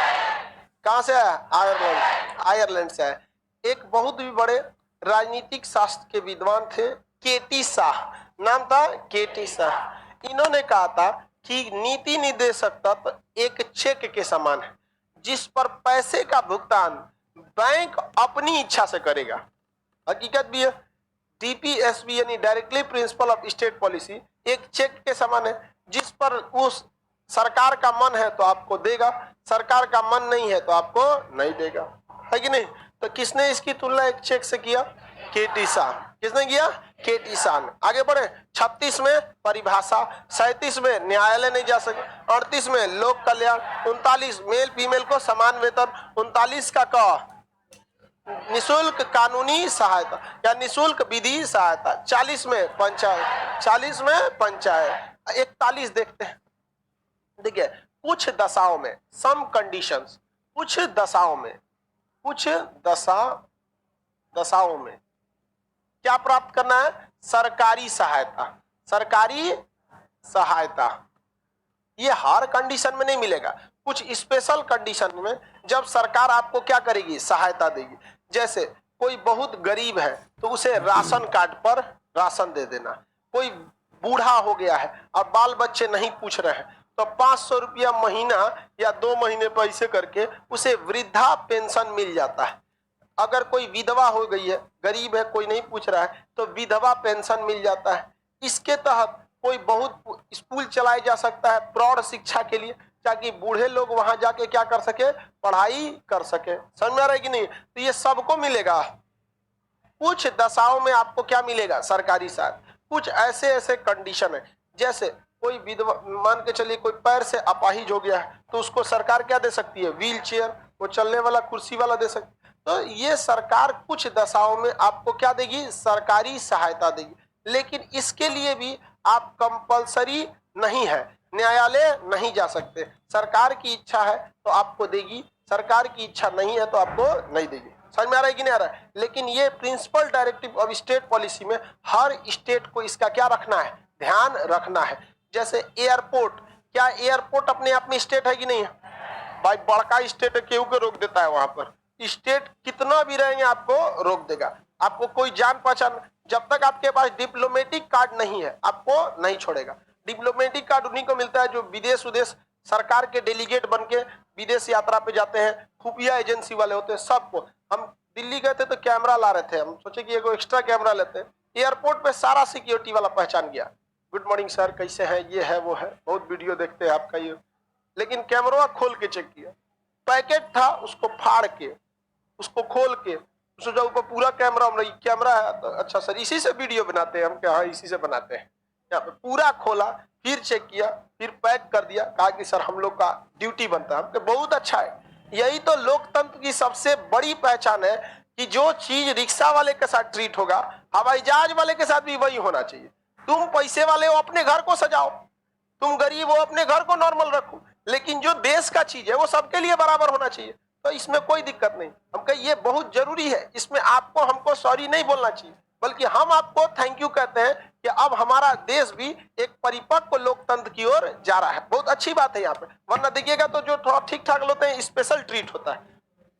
कहां से आया? आयरलैंड। आयरलैंड से आया। एक बहुत ही बड़े राजनीतिक शास्त्र के विद्वान थे केटी शाह, नाम था केटी शाह। इन्होंने कहा था कि नीति निर्देशक तत्व एक चेक के समान है जिस पर पैसे का भुगतान बैंक अपनी इच्छा से करेगा। हकीकत भी है। डीपीएसबी यानी directly principal of state policy एक चेक के समान है जिस पर उस सरकार का मन है तो आपको देगा, सरकार का मन नहीं है तो आपको नहीं देगा, है कि नहीं? तो किसने इसकी तुलना एक चेक से किया? केटी शाह। किसने किया? केटी शाह ने। आगे बढ़े। 36 में परिभाषा, 37 में न्यायालय नहीं जा सके, 38 में लोक कल्याण, 39 मेल फीमेल को समान वेतन, 39 का निशुल्क कानूनी सहायता या निशुल्क विधि सहायता, 40 में पंचायत, 40 में पंचायत, 41 देखते हैं। देखिए कुछ दशाओं में सम कंडीशंस, कुछ दशाओं में क्या प्राप्त करना है? सरकारी सहायता। सरकारी सहायता ये हर कंडीशन में नहीं मिलेगा, कुछ स्पेशल कंडीशन में जब सरकार आपको क्या करेगी? सहायता देगी। जैसे कोई बहुत गरीब है तो उसे राशन कार्ड पर राशन दे देना, कोई बूढ़ा हो गया है और बाल बच्चे नहीं पूछ रहे हैं तो 500 रुपया महीना या 2 महीने पैसे करके उसे वृद्धा पेंशन मिल जाता है। अगर कोई विधवा हो गई है, गरीब है, कोई नहीं पूछ रहा है तो विधवा पेंशन मिल जाता है। इसके तहत कोई बहुत स्कूल चलाया जा सकता है प्रौढ़ शिक्षा के लिए ताकि बूढ़े लोग वहां जाके क्या कर सके? पढ़ाई कर सके। समझ में आ रहा है कि नहीं? तो ये सबको मिलेगा। कुछ दशाओं में आपको क्या मिलेगा? सरकारी सहायता। कुछ ऐसे कंडीशन है जैसे कोई विधवा, मान के चलिए कोई पैर से अपाहिज हो गया है तो उसको सरकार क्या दे सकती है? व्हील चेयर, वो चलने वाला कुर्सी वाला दे सकती है। तो ये सरकार कुछ दशाओं में आपको क्या देगी? सरकारी सहायता देगी। लेकिन इसके लिए भी आप कंपलसरी नहीं है, न्यायालय नहीं जा सकते। सरकार की इच्छा है तो आपको देगी, सरकार की इच्छा नहीं है तो आपको नहीं देगी। समझ में आ रहा है कि नहीं आ रहा है? लेकिन ये principal directive of state policy में हर स्टेट को इसका क्या रखना है? ध्यान रखना है। जैसे एयरपोर्ट, क्या एयरपोर्ट अपने आप में स्टेट है कि नहीं है? भाई बड़का स्टेट है, केहू को रोक देता है वहां पर। स्टेट कितना भी रहेंगे आपको रोक देगा। आपको कोई जान पहचान, जब तक आपके पास डिप्लोमेटिक कार्ड नहीं है आपको नहीं छोड़ेगा। डिप्लोमेटिक कार्ड उन्हीं को मिलता है जो विदेश उदेश सरकार के डेलीगेट बन के विदेश यात्रा पे जाते हैं, खुफिया एजेंसी वाले होते हैं। सबको, हम दिल्ली गए थे तो कैमरा ला रहे थे, हम सोचे कि एगो एक्स्ट्रा कैमरा लेते हैं। एयरपोर्ट पे सारा सिक्योरिटी वाला पहचान गया, गुड मॉर्निंग सर, कैसे हैं, ये है वो है, बहुत वीडियो देखते हैं आपका ये। लेकिन कैमरा खोल के चेक किया, पैकेट था उसको फाड़ के, उसको खोल के, सोचा ऊपर पूरा कैमरा है तो अच्छा सर इसी से वीडियो बनाते हैं हम, क्या? हाँ इसी से बनाते हैं। यहाँ पे पूरा खोला, फिर चेक किया, फिर पैक कर दिया, कहा कि सर हम लोग का ड्यूटी बनता है। हमको बहुत अच्छा है। यही तो लोकतंत्र की सबसे बड़ी पहचान है कि जो चीज रिक्शा वाले के साथ ट्रीट होगा, हवाई जहाज वाले के साथ भी वही होना चाहिए। तुम पैसे वाले हो अपने घर को सजाओ, तुम गरीब हो अपने घर को नॉर्मल रखो, लेकिन जो देश का चीज है वो सबके लिए बराबर होना चाहिए। तो इसमें कोई दिक्कत नहीं। हम कहें ये बहुत जरूरी है, इसमें आपको हमको सॉरी नहीं बोलना चाहिए, बल्कि हम आपको थैंक यू कहते हैं कि अब हमारा देश भी एक परिपक्व लोकतंत्र की ओर जा रहा है। बहुत अच्छी बात है यहाँ पे। वरना देखिएगा तो जो थोड़ा ठीक ठाक होते हैं स्पेशल ट्रीट होता है,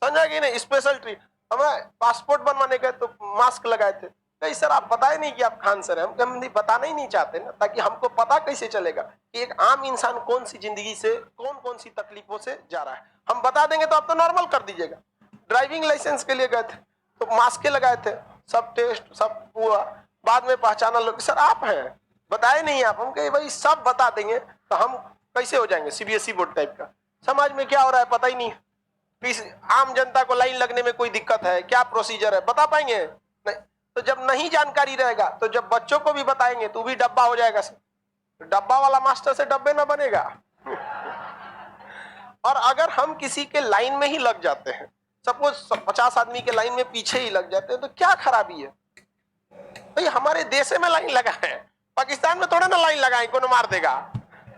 समझा कि नहीं? Special treat. हमें पासपोर्ट बनवाने गए तो मास्क लगाए थे, कहीं सर आप बताए नहीं कि आप खान सर हैं। हम बताना ही नहीं चाहते ना, ताकि हमको पता कैसे चलेगा कि एक आम इंसान कौन सी जिंदगी से कौन सी तकलीफों से जा रहा है। हम बता देंगे तो आप तो नॉर्मल कर दीजिएगा। ड्राइविंग लाइसेंस के लिए गए थे तो मास्क लगाए थे, सब टेस्ट सब पूरा, बाद में पहचाना लोग सर आप हैं, बताए नहीं आप। हम कहे भाई सब बता देंगे तो हम कैसे हो जाएंगे सीबीएसई बोर्ड टाइप का। समाज में क्या हो रहा है पता ही नहीं। आम जनता को लाइन लगने में कोई दिक्कत है, क्या प्रोसीजर है, बता पाएंगे नहीं। तो जब नहीं जानकारी रहेगा तो जब बच्चों को भी बताएंगे तो भी डब्बा हो जाएगा सर। डब्बा वाला मास्टर से डब्बे ना बनेगा। और अगर हम किसी के लाइन में ही लग जाते हैं, सपोज 50 आदमी के लाइन में पीछे ही लग जाते हैं, तो क्या खराबी है भाई? हमारे देश में लाइन लगा है, पाकिस्तान में थोड़ा ना लाइन लगाए कौन मार देगा।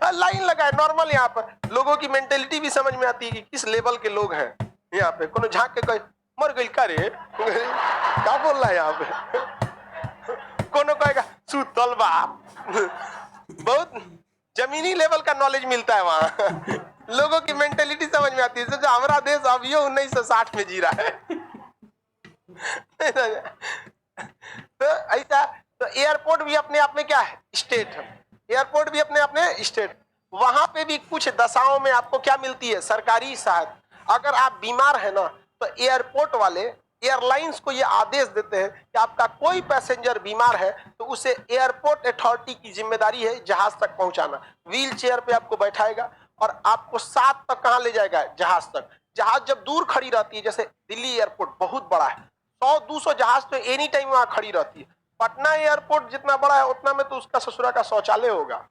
लाइन लगाए नॉर्मल। यहाँ पर लोगों की मेंटेलिटी भी समझ में आती है कि किस लेवल के लोग हैं। यहाँ पे कोनो झांक के कहे मर गई का रे, क्या बोल रहा है यहाँ पे। कोनो सुतल बाप बहुत जमीनी लेवल का नॉलेज मिलता है वहां लोगों की मेंटेलिटी समझ में आती है। जो हमारा देश अभी 1960 में जी रहा है तो ऐसा तो एयरपोर्ट भी अपने आप में क्या है, स्टेट है। एयरपोर्ट भी अपने आप में स्टेट। वहां पे भी कुछ दशाओं में आपको क्या मिलती है, सरकारी सहायता। अगर आप बीमार है ना तो एयरपोर्ट वाले एयरलाइंस को ये आदेश देते हैं कि आपका कोई पैसेंजर बीमार है तो उसे एयरपोर्ट अथॉरिटी की जिम्मेदारी है जहाज तक पहुंचाना। व्हील चेयर पे आपको बैठाएगा और आपको सात तक कहां ले जाएगा, जहाज तक। जहाज जब दूर खड़ी रहती है, जैसे दिल्ली एयरपोर्ट बहुत बड़ा है, 100-200 जहाज तो एनी टाइम वहां खड़ी रहती है। पटना एयरपोर्ट जितना बड़ा है उतना में तो उसका ससुरा का शौचालय होगा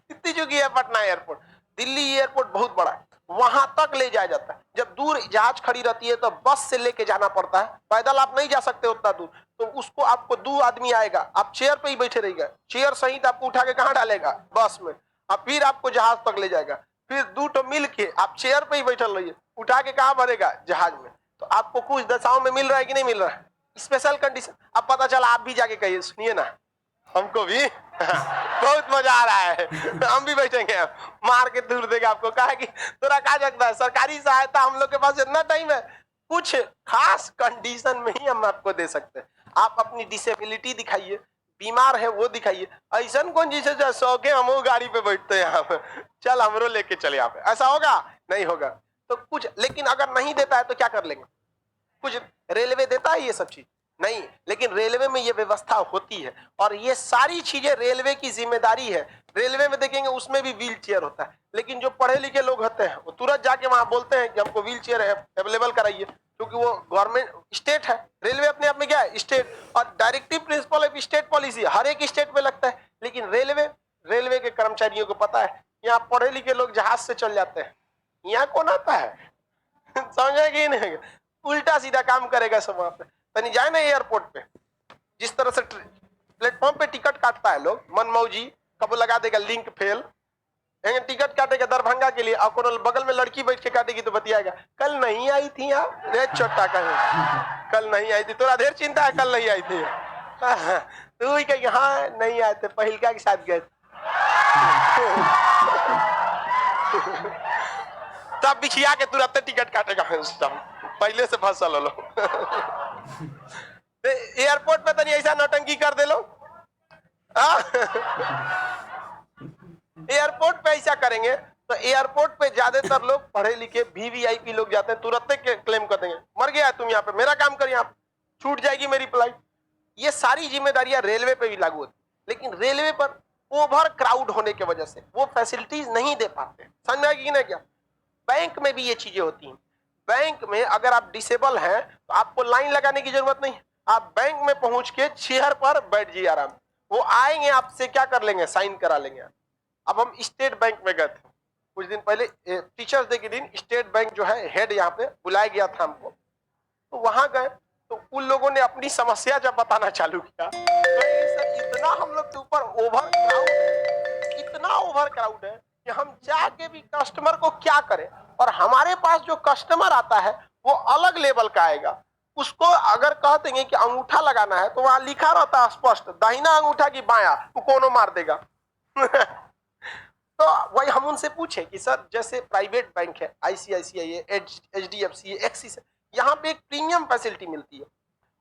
इतनी चुकी है पटना एयरपोर्ट। दिल्ली एयरपोर्ट बहुत बड़ा है, वहां तक ले जाया जाता है। जब दूर जहाज खड़ी रहती है तो बस से लेके जाना पड़ता है, पैदल आप नहीं जा सकते उतना दूर। तो उसको आपको 2 आदमी आएगा, आप चेयर पे ही बैठे रहिएगा, चेयर सहित आपको उठा के कहां डालेगा, बस में। अब फिर आपको जहाज तक ले जाएगा, फिर 2 तो मिल के आप चेयर पे ही बैठल रहिए, उठा के कहां भरेगा, जहाज में। तो आपको कुछ दशाओं में मिल रहा है कि नहीं मिल रहा है, स्पेशल कंडीशन। अब पता चला आप भी जाके कहिए, सुनिए ना हमको भी बहुत मजा आ रहा है, हम भी बैठेंगे, मार के दूर देगा आपको। कहा कि तोरा कहा जाता है सरकारी सहायता हम लोग के पास इतना टाइम है, कुछ खास कंडीशन में ही हम आपको दे सकते हैं। आप अपनी डिसेबिलिटी दिखाइए, बीमार है वो दिखाइए। ऐसा कौन जिसे शौक है हम गाड़ी पे बैठते हैं यहाँ पे, चल हमरो लेके चले यहाँ पे, ऐसा होगा नहीं होगा। तो कुछ, लेकिन अगर नहीं देता है तो क्या कर लेंगे। कुछ रेलवे देता है ये सब चीज नहीं, लेकिन रेलवे में ये व्यवस्था होती है और ये सारी चीजें रेलवे की जिम्मेदारी है। रेलवे में देखेंगे उसमें भी व्हील चेयर होता है, लेकिन जो पढ़े लिखे लोग होते हैं वो तुरंत जाके वहां बोलते हैं कि हमको व्हील चेयर अवेलेबल कराइए, क्योंकि वो गवर्नमेंट स्टेट है। रेलवे अपने आप में क्या है, स्टेट, और directive principle of state policy हर एक स्टेट में लगता है। लेकिन रेलवे के कर्मचारियों को पता है यहाँ पढ़े लिखे लोग जहाज से चल जाते हैं, यहाँ कौन आता है समझे कि नहीं, उल्टा सीधा काम करेगा सब वहां पे। तनी जाए ना एयरपोर्ट पे, जिस तरह से प्लेटफॉर्म पे टिकट काटता है लोग मनमौजी, कब लगा देगा लिंक फेल, टिकट काटेगा दरभंगा के लिए, और बगल में लड़की बैठ के काटेगी तो बतियाएगा कल नहीं आई थी यहाँ, रे छोटा कहीं कल नहीं आई थी, तोरा ढेर चिंता है कल नहीं आई थी तू ही कहीं हाँ नहीं आए थे, पहिलका के साथ गए तब बिछिया के तुरंत टिकट काटेगा पहले से फसल लो एयरपोर्ट पे तो नहीं ऐसा नौटंकी कर दे लो एयरपोर्ट पे ऐसा करेंगे तो एयरपोर्ट पे ज्यादातर लोग पढ़े लिखे वीवीआईपी लोग जाते हैं, तुरंत क्लेम कर देंगे मर गया तुम यहाँ पे, मेरा काम कर, यहाँ छूट जाएगी मेरी फ्लाइट। ये सारी जिम्मेदारियां रेलवे पे भी लागू होती, लेकिन रेलवे पर ओवर क्राउड होने की वजह से वो फैसिलिटीज नहीं दे पाते। समझ में ना क्या, बैंक में भी ये चीजें होती हैं। बैंक में अगर आप डिसेबल हैं तो आपको लाइन लगाने की जरूरत नहीं है, आप बैंक में पहुंच के चेयर पर बैठ जाइए आराम, वो आएंगे आपसे क्या कर लेंगे, साइन करा लेंगे। अब हम स्टेट बैंक में गए थे कुछ दिन पहले, टीचर्स डे के दिन स्टेट बैंक जो है हेड यहाँ पे बुलाया गया था हमको, तो वहां गए तो उन लोगों ने अपनी समस्या जब बताना चालू किया तो इतना हम लोग के ऊपर ओवर क्राउड है, इतना ओवर क्राउड है कि हम चाह के भी कस्टमर को क्या करें। और हमारे पास जो कस्टमर आता है वो अलग लेवल का आएगा, उसको अगर कह देंगे कि अंगूठा लगाना है तो वहां लिखा रहता है स्पष्ट दाहिना अंगूठा की बाया, वो कोनो मार देगा तो वही हम उनसे पूछे कि सर जैसे प्राइवेट बैंक है, आईसीआईसीआई है, एचडीएफसी है, एक्सिस है, यहाँ पे एक प्रीमियम फैसिलिटी मिलती है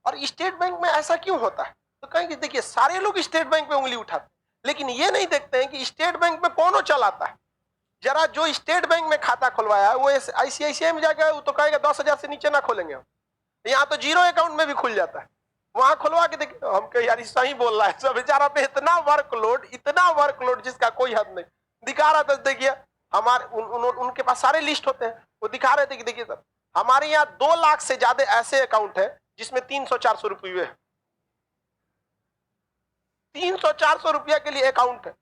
और स्टेट बैंक में ऐसा क्यों होता है। तो कहेंगे देखिए सारे लोग स्टेट बैंक में उंगली उठाते, लेकिन ये नहीं देखते हैं कि स्टेट बैंक में कौन चलाता है। जरा जो स्टेट बैंक में खाता खुलवाया है वो आईसीआईसीआई में जाकर वो तो कहेगा 10,000 से नीचे ना खोलेंगे हम, यहाँ तो जीरो अकाउंट में भी खुल जाता है, वहां खुलवा के देखिए। हम कहे यार सही बोल रहा है, सब बेचारा पे इतना वर्कलोड जिसका कोई हद नहीं दिखा रहा था। देखिए हमारे उनके पास सारे लिस्ट होते हैं, वो दिखा रहे थे कि देखिए सर हमारे यहाँ 2 लाख से ज्यादा ऐसे अकाउंट है जिसमें 300-400 रुपये है, 300-400 रुपया के लिए अकाउंट है।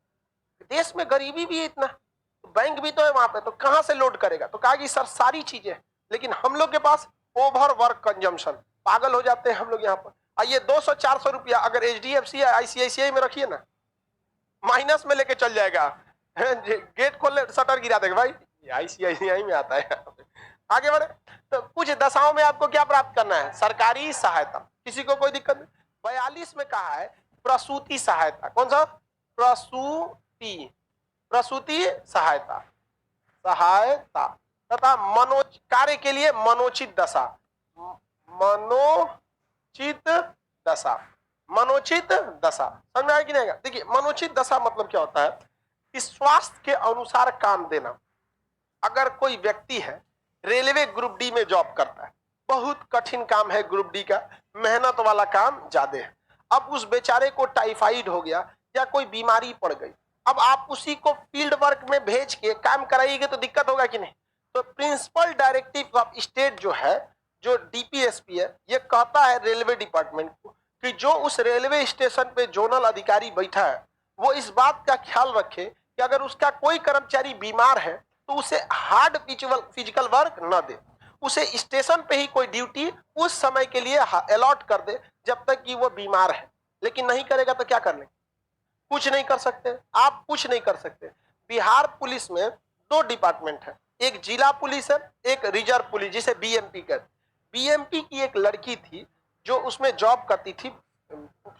देश में गरीबी भी है इतना, तो बैंक भी तो है वहां पे, तो कहां से लोड करेगा। तो कहा कि सर सारी चीजें, लेकिन हम लोग के पास ओवर वर्क कंजम्पशन, पागल हो जाते हैं हम लोग यहाँ पर। आइए 200-400 रुपया अगर एचडीएफसी या आईसीआईसीआई में रखिए ना, माइनस में लेके चल जाएगा, गेट खोल शटर गिरा देगा भाई, आईसीआईसीआई में आता है। आगे बढ़े तो कुछ दशाओं में आपको क्या प्राप्त करना है, सरकारी सहायता, किसी को कोई दिक्कत नहीं। 42 में कहा है प्रसूति सहायता। कौन सा? प्रसूति सहायता तथा कार्य के लिए मनोचित दशा। मनोचित दशा समझ में आया कि नहीं आएगा? देखिए मनोचित दशा मतलब क्या होता है कि स्वास्थ्य के अनुसार काम देना। अगर कोई व्यक्ति है रेलवे ग्रुप डी में जॉब करता है, बहुत कठिन काम है ग्रुप डी का, मेहनत वाला काम ज्यादा है। अब उस बेचारे को टाइफाइड हो गया या कोई बीमारी पड़ गई, अब आप उसी को फील्ड वर्क में भेज के काम कराइएगा तो दिक्कत होगा कि नहीं? तो प्रिंसिपल डायरेक्टिव ऑफ स्टेट जो है, जो डीपीएसपी है, ये कहता है रेलवे डिपार्टमेंट को कि जो उस रेलवे स्टेशन पे जोनल अधिकारी बैठा है वो इस बात का ख्याल रखे कि अगर उसका कोई कर्मचारी बीमार है तो उसे हार्ड फिजिकल वर्क न दे, उसे स्टेशन पे ही कोई ड्यूटी उस समय के लिए अलॉट कर दे जब तक कि वो बीमार है। लेकिन नहीं करेगा तो क्या कर लेंगे? कुछ नहीं कर सकते, आप कुछ नहीं कर सकते। बिहार पुलिस में 2 डिपार्टमेंट है, एक जिला पुलिस है, एक रिजर्व पुलिस, जिसे बीएमपी कहते। बीएमपी की एक लड़की थी जो उसमें जॉब करती थी,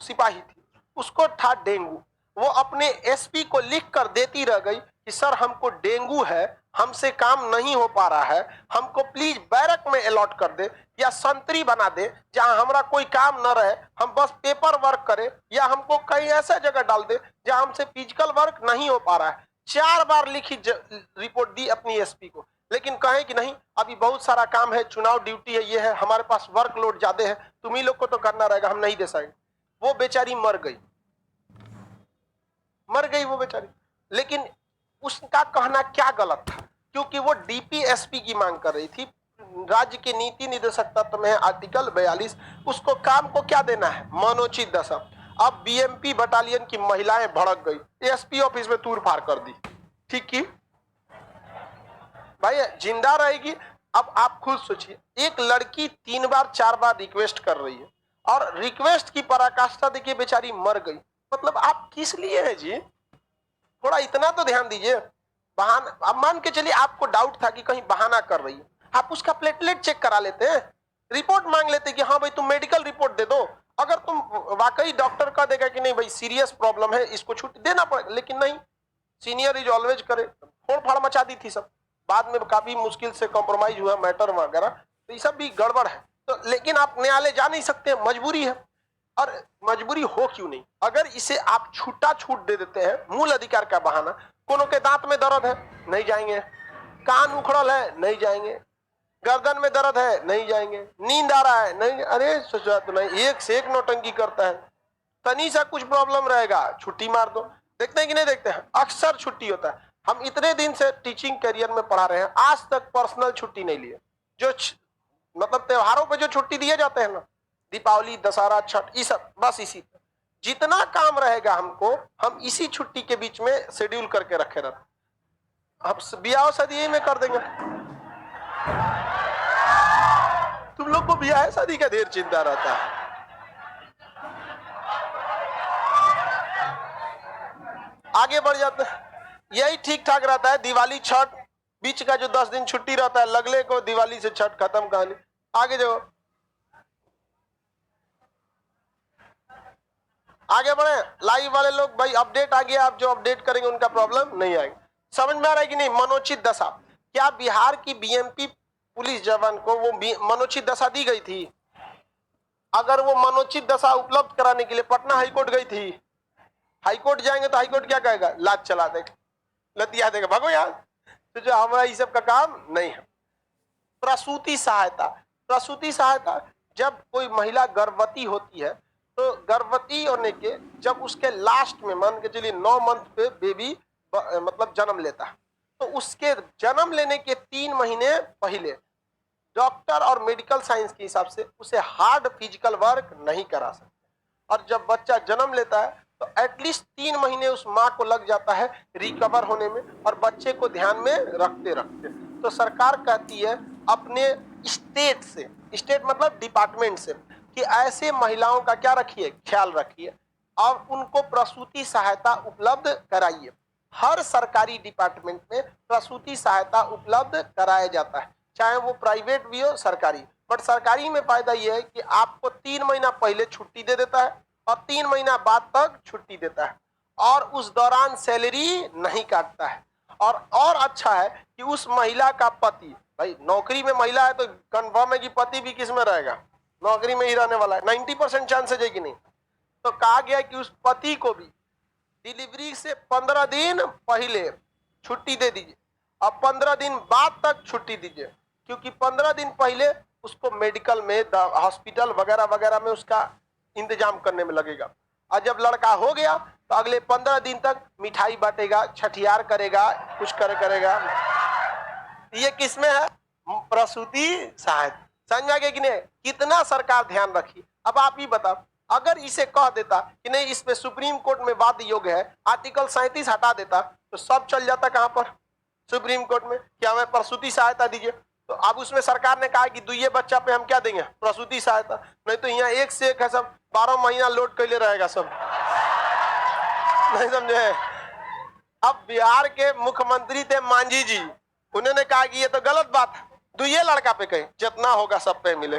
सिपाही थी, उसको था डेंगू। वो अपने एसपी को लिख कर देती रह गई कि सर हमको डेंगू है, हमसे काम नहीं हो पा रहा है, हमको प्लीज बैरक में अलॉट कर दे या संतरी बना दे जहां हमारा कोई काम न रहे, हम बस पेपर वर्क करें, या हमको कहीं ऐसा जगह डाल दे जहां हमसे फिजिकल वर्क नहीं हो पा रहा है। 4 बार लिखी रिपोर्ट दी अपनी एसपी को, लेकिन कहे कि नहीं अभी बहुत सारा काम है, चुनाव ड्यूटी है, ये है, हमारे पास वर्कलोड ज्यादा है, तुम्ही लोग को तो करना रहेगा, हम नहीं दे सकेंगे। वो बेचारी मर गई वो बेचारी। लेकिन उसका कहना क्या गलत था? क्योंकि वो डीपीएसपी की मांग कर रही थी। राज्य के नीति निदेशक तत्व में आर्टिकल 42, उसको काम को क्या देना है? मनोचित दशा। अब बीएमपी बटालियन की महिलाएं भड़क गई, एसपी ऑफिस में तूर फाड़ कर दी। ठीक की भाई जिंदा रहेगी। अब आप खुद सोचिए, एक लड़की 3 बार 4 बार रिक्वेस्ट कर रही है और रिक्वेस्ट की पराकाष्ठा देखिए बेचारी मर गई। मतलब आप किस लिए है जी? थोड़ा इतना तो ध्यान दीजिए। बहाना, अब मान के चलिए आपको डाउट था कि कहीं बहाना कर रही है, आप उसका प्लेटलेट चेक करा लेते हैं, रिपोर्ट मांग लेते कि हाँ भाई तुम मेडिकल रिपोर्ट दे दो। अगर तुम वाकई डॉक्टर कह देगा कि नहीं भाई सीरियस प्रॉब्लम है, इसको छुट्टी देना पड़ेगा, लेकिन नहीं, सीनियर इज ऑलवेज करे, फोड़ फाड़ मचा दी थी सब। बाद में काफी मुश्किल से कॉम्प्रोमाइज हुआ मैटर वगैरह, तो ये सब भी गड़बड़ है। तो लेकिन आप न्यायालय जा नहीं सकते, मजबूरी है। और मजबूरी हो क्यों नहीं, अगर इसे आप छूटा छूट दे देते हैं मूल अधिकार का बहाना, कोनो के दांत में दर्द है नहीं जाएंगे, कान उखड़ल है नहीं जाएंगे, गर्दन में दर्द है नहीं जाएंगे, नींद आ रहा है नहीं, अरे सोचा तो नहीं, एक से एक नौटंकी करता है, तनी सा कुछ प्रॉब्लम रहेगा छुट्टी मार दो। देखते हैं कि नहीं देखते हैं? अक्सर छुट्टी होता है। हम इतने दिन से टीचिंग करियर में पढ़ा रहे हैं, आज तक पर्सनल छुट्टी नहीं लिए। जो मतलब त्योहारों पे जो छुट्टी दिए जाते हैं ना, दीपावली, दशहरा, छठ, ये सब बस इसी पे। जितना काम रहेगा हमको, हम इसी छुट्टी के बीच में शेड्यूल करके रखे रहते। हम ब्याह शादी में कर देंगे। तुम लोग को ब्याह शादी का ढेर चिंता रहता है। आगे बढ़ जाते हैं, यही ठीक ठाक रहता है। दिवाली, छठ, बीच का जो 10 दिन छुट्टी रहता है, लगले को दिवाली से छठ खत्म कहानी। आगे जाओ, आगे बढ़े। लाइव वाले लोग भाई अपडेट आ गया, आप जो अपडेट करेंगे उनका प्रॉब्लम नहीं आएगा। समझ में आ रहा है कि नहीं? मनोचित दशा, क्या बिहार की बीएमपी पुलिस जवान को वो मनोचित दशा दी गई थी? अगर वो मनोचित दशा उपलब्ध कराने के लिए पटना हाईकोर्ट गई थी, हाईकोर्ट जाएंगे तो हाईकोर्ट क्या कहेगा? लाज चला देगा, लतिया देगा, भागो यार, तो जो हमारा ये सब का काम नहीं है। प्रसूति सहायता, प्रसूति सहायता जब कोई महिला गर्भवती होती है, तो गर्भवती होने के जब उसके लास्ट में मान के चलिए 9 मंथ पे बेबी मतलब जन्म लेता है, तो उसके जन्म लेने के 3 महीने पहले डॉक्टर और मेडिकल साइंस के हिसाब से उसे हार्ड फिजिकल वर्क नहीं करा सकते। और जब बच्चा जन्म लेता है तो एटलीस्ट 3 महीने उस माँ को लग जाता है रिकवर होने में और बच्चे को ध्यान में रखते रखते। तो सरकार कहती है अपने स्टेट से, स्टेट मतलब डिपार्टमेंट से, कि ऐसे महिलाओं का क्या रखिए, ख्याल रखिए और उनको प्रसूति सहायता उपलब्ध कराइए। हर सरकारी डिपार्टमेंट में प्रसूति सहायता उपलब्ध कराया जाता है, चाहे वो प्राइवेट भी हो सरकारी। बट सरकारी में फायदा ये है कि आपको 3 महीना पहले छुट्टी दे देता है और 3 महीना बाद तक छुट्टी देता है और उस दौरान सैलरी नहीं काटता है। और अच्छा है कि उस महिला का पति, भाई नौकरी में महिला है तो कंफर्म है कि पति भी किस में रहेगा, नौकरी में ही रहने वाला है, 90% चांसेज है कि नहीं। तो कहा गया कि उस पति को भी डिलीवरी से 15 दिन पहले छुट्टी दे दीजिए और 15 दिन बाद तक छुट्टी दीजिए, क्योंकि 15 दिन पहले उसको मेडिकल में, हॉस्पिटल वगैरह वगैरह में उसका इंतजाम करने में लगेगा। और जब लड़का हो गया तो अगले 15 दिन तक मिठाई बांटेगा, छठियार करेगा, कुछ करेगा। ये किसमें है? प्रसूति सहायता। समझ में आ गया कि नहीं? कितना सरकार ध्यान रखी। अब आप ही बताओ, अगर इसे कह देता कि नहीं इस पे सुप्रीम कोर्ट में वाद योग्य है, आर्टिकल 37 हटा देता तो सब चल जाता कहां पर? सुप्रीम कोर्ट में कि हमें प्रसूति सहायता दीजिए। तो अब उसमें सरकार ने कहा कि दुइये बच्चा पे हम क्या देंगे? प्रसूति सहायता। नहीं तो यहाँ एक से एक है, सब 12 महीना लोड कैले रहेगा सब। नहीं समझे? अब बिहार के मुख्यमंत्री थे मांझी जी, उन्होंने कहा कि ये तो गलत बात है, दुइये लड़का पे कहे, जितना होगा सब पे मिले।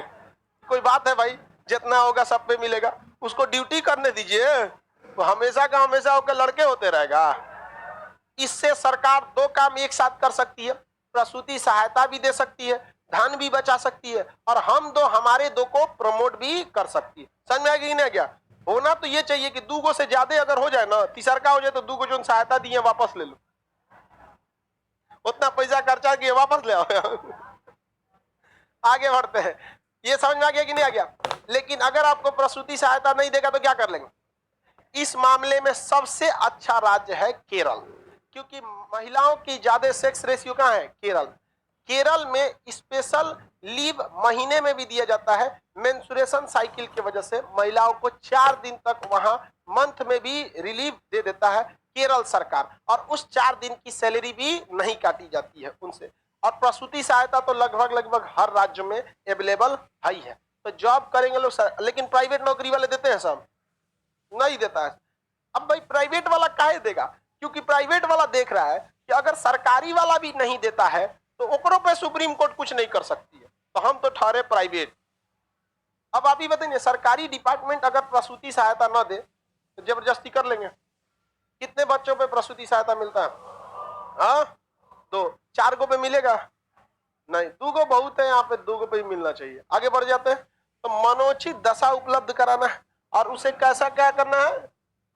कोई बात है भाई? जितना होगा सब पे मिलेगा, उसको ड्यूटी करने दीजिए। तो हमेशा का हमेशा होकर लड़के होते रहेगा। इससे सरकार 2 काम एक साथ कर सकती है, प्रसूति सहायता भी दे सकती है, धन भी बचा सकती है और हमारे दो को प्रमोट भी कर सकती है। समझ में आ गई ना? क्या होना तो ये चाहिए कि 2 से ज्यादा अगर हो जाए ना, तीसरा हो जाए तो 2 जो सहायता दी है वापस ले लो, उतना पैसा खर्चा किए वापस ले आओ। आगे बढ़ते हैं। ये समझ में आ गया कि नहीं आ गया? लेकिन अगर आपको प्रसूति सहायता नहीं देगा तो क्या कर लेंगे? इस मामले में सबसे अच्छा राज्य है केरल, क्योंकि महिलाओं की ज्यादा सेक्स रेशियो कहाँ है? केरल। केरल में स्पेशल लीव महीने में भी दिया जाता है। मेंस्ट्रुएशन साइकिल की वजह से महिलाओं को 4 दिन तक वहां मंथ में भी रिलीफ दे देता है केरल सरकार, और उस 4 दिन की सैलरी भी नहीं काटी जाती है उनसे। और प्रसूति सहायता तो लगभग हर राज्य में अवेलेबल है ही है। तो जॉब करेंगे लोग, लेकिन प्राइवेट नौकरी वाले देते हैं? सब नहीं देता है। अब भाई प्राइवेट वाला काहे देगा? क्योंकि प्राइवेट वाला देख रहा है कि अगर सरकारी वाला भी नहीं देता है तो ओकरों पे सुप्रीम कोर्ट कुछ नहीं कर सकती है, तो हम तो ठहरे प्राइवेट। अब आप ही बताइए, सरकारी डिपार्टमेंट अगर प्रसूति सहायता न दे तो जबरदस्ती कर लेंगे? कितने बच्चों पे प्रसूति सहायता मिलता है? हाँ, 2 4 गो पे मिलेगा? नहीं, 2 गो बहुत है, यहाँ पे 2 गो पे ही मिलना चाहिए। आगे बढ़ जाते हैं। तो मनोचित दशा उपलब्ध कराना है और उसे कैसा क्या करना है?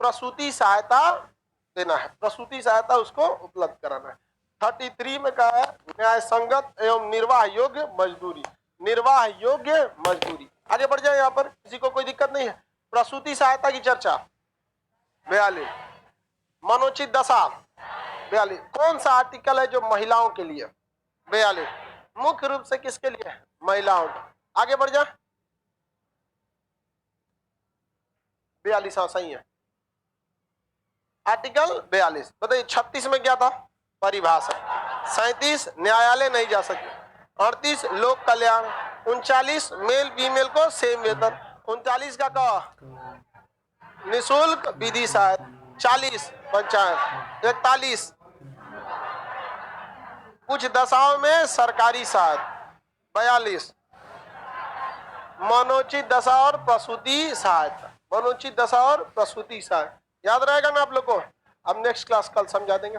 प्रसूति सहायता देना है, प्रसूति सहायता उसको उपलब्ध कराना है। 33 में कहा है न्याय संगत एवं निर्वाह योग्य मजदूरी, निर्वाह योग्य मजदूरी। आगे बढ़ जाए, यहाँ पर किसी को कोई दिक्कत नहीं है। प्रसूति सहायता की चर्चा 42, मनोचित दशा 42। कौन सा आर्टिकल है जो महिलाओं के लिए? 42 मुख्य रूप से किसके लिए? महिलाओं। आगे बढ़ जा, 42 हाँ सही है। आर्टिकल 42 बताइए। 36 में क्या था? परिभाषा। 37 न्यायालय नहीं जा सके। 38 लोक कल्याण। 39 मेल फीमेल को सेम वेतन। 39 का कहा निःशुल्क विधि सहायता। 40 पंचायत। 41 कुछ दशाओं में सरकारी सहायता। 42 मनोचित दशा और प्रसूति सहायता, मनोचित दशा और प्रसूति सहायता। याद रहेगा ना आप लोग को? अब नेक्स्ट क्लास कल समझा देंगे।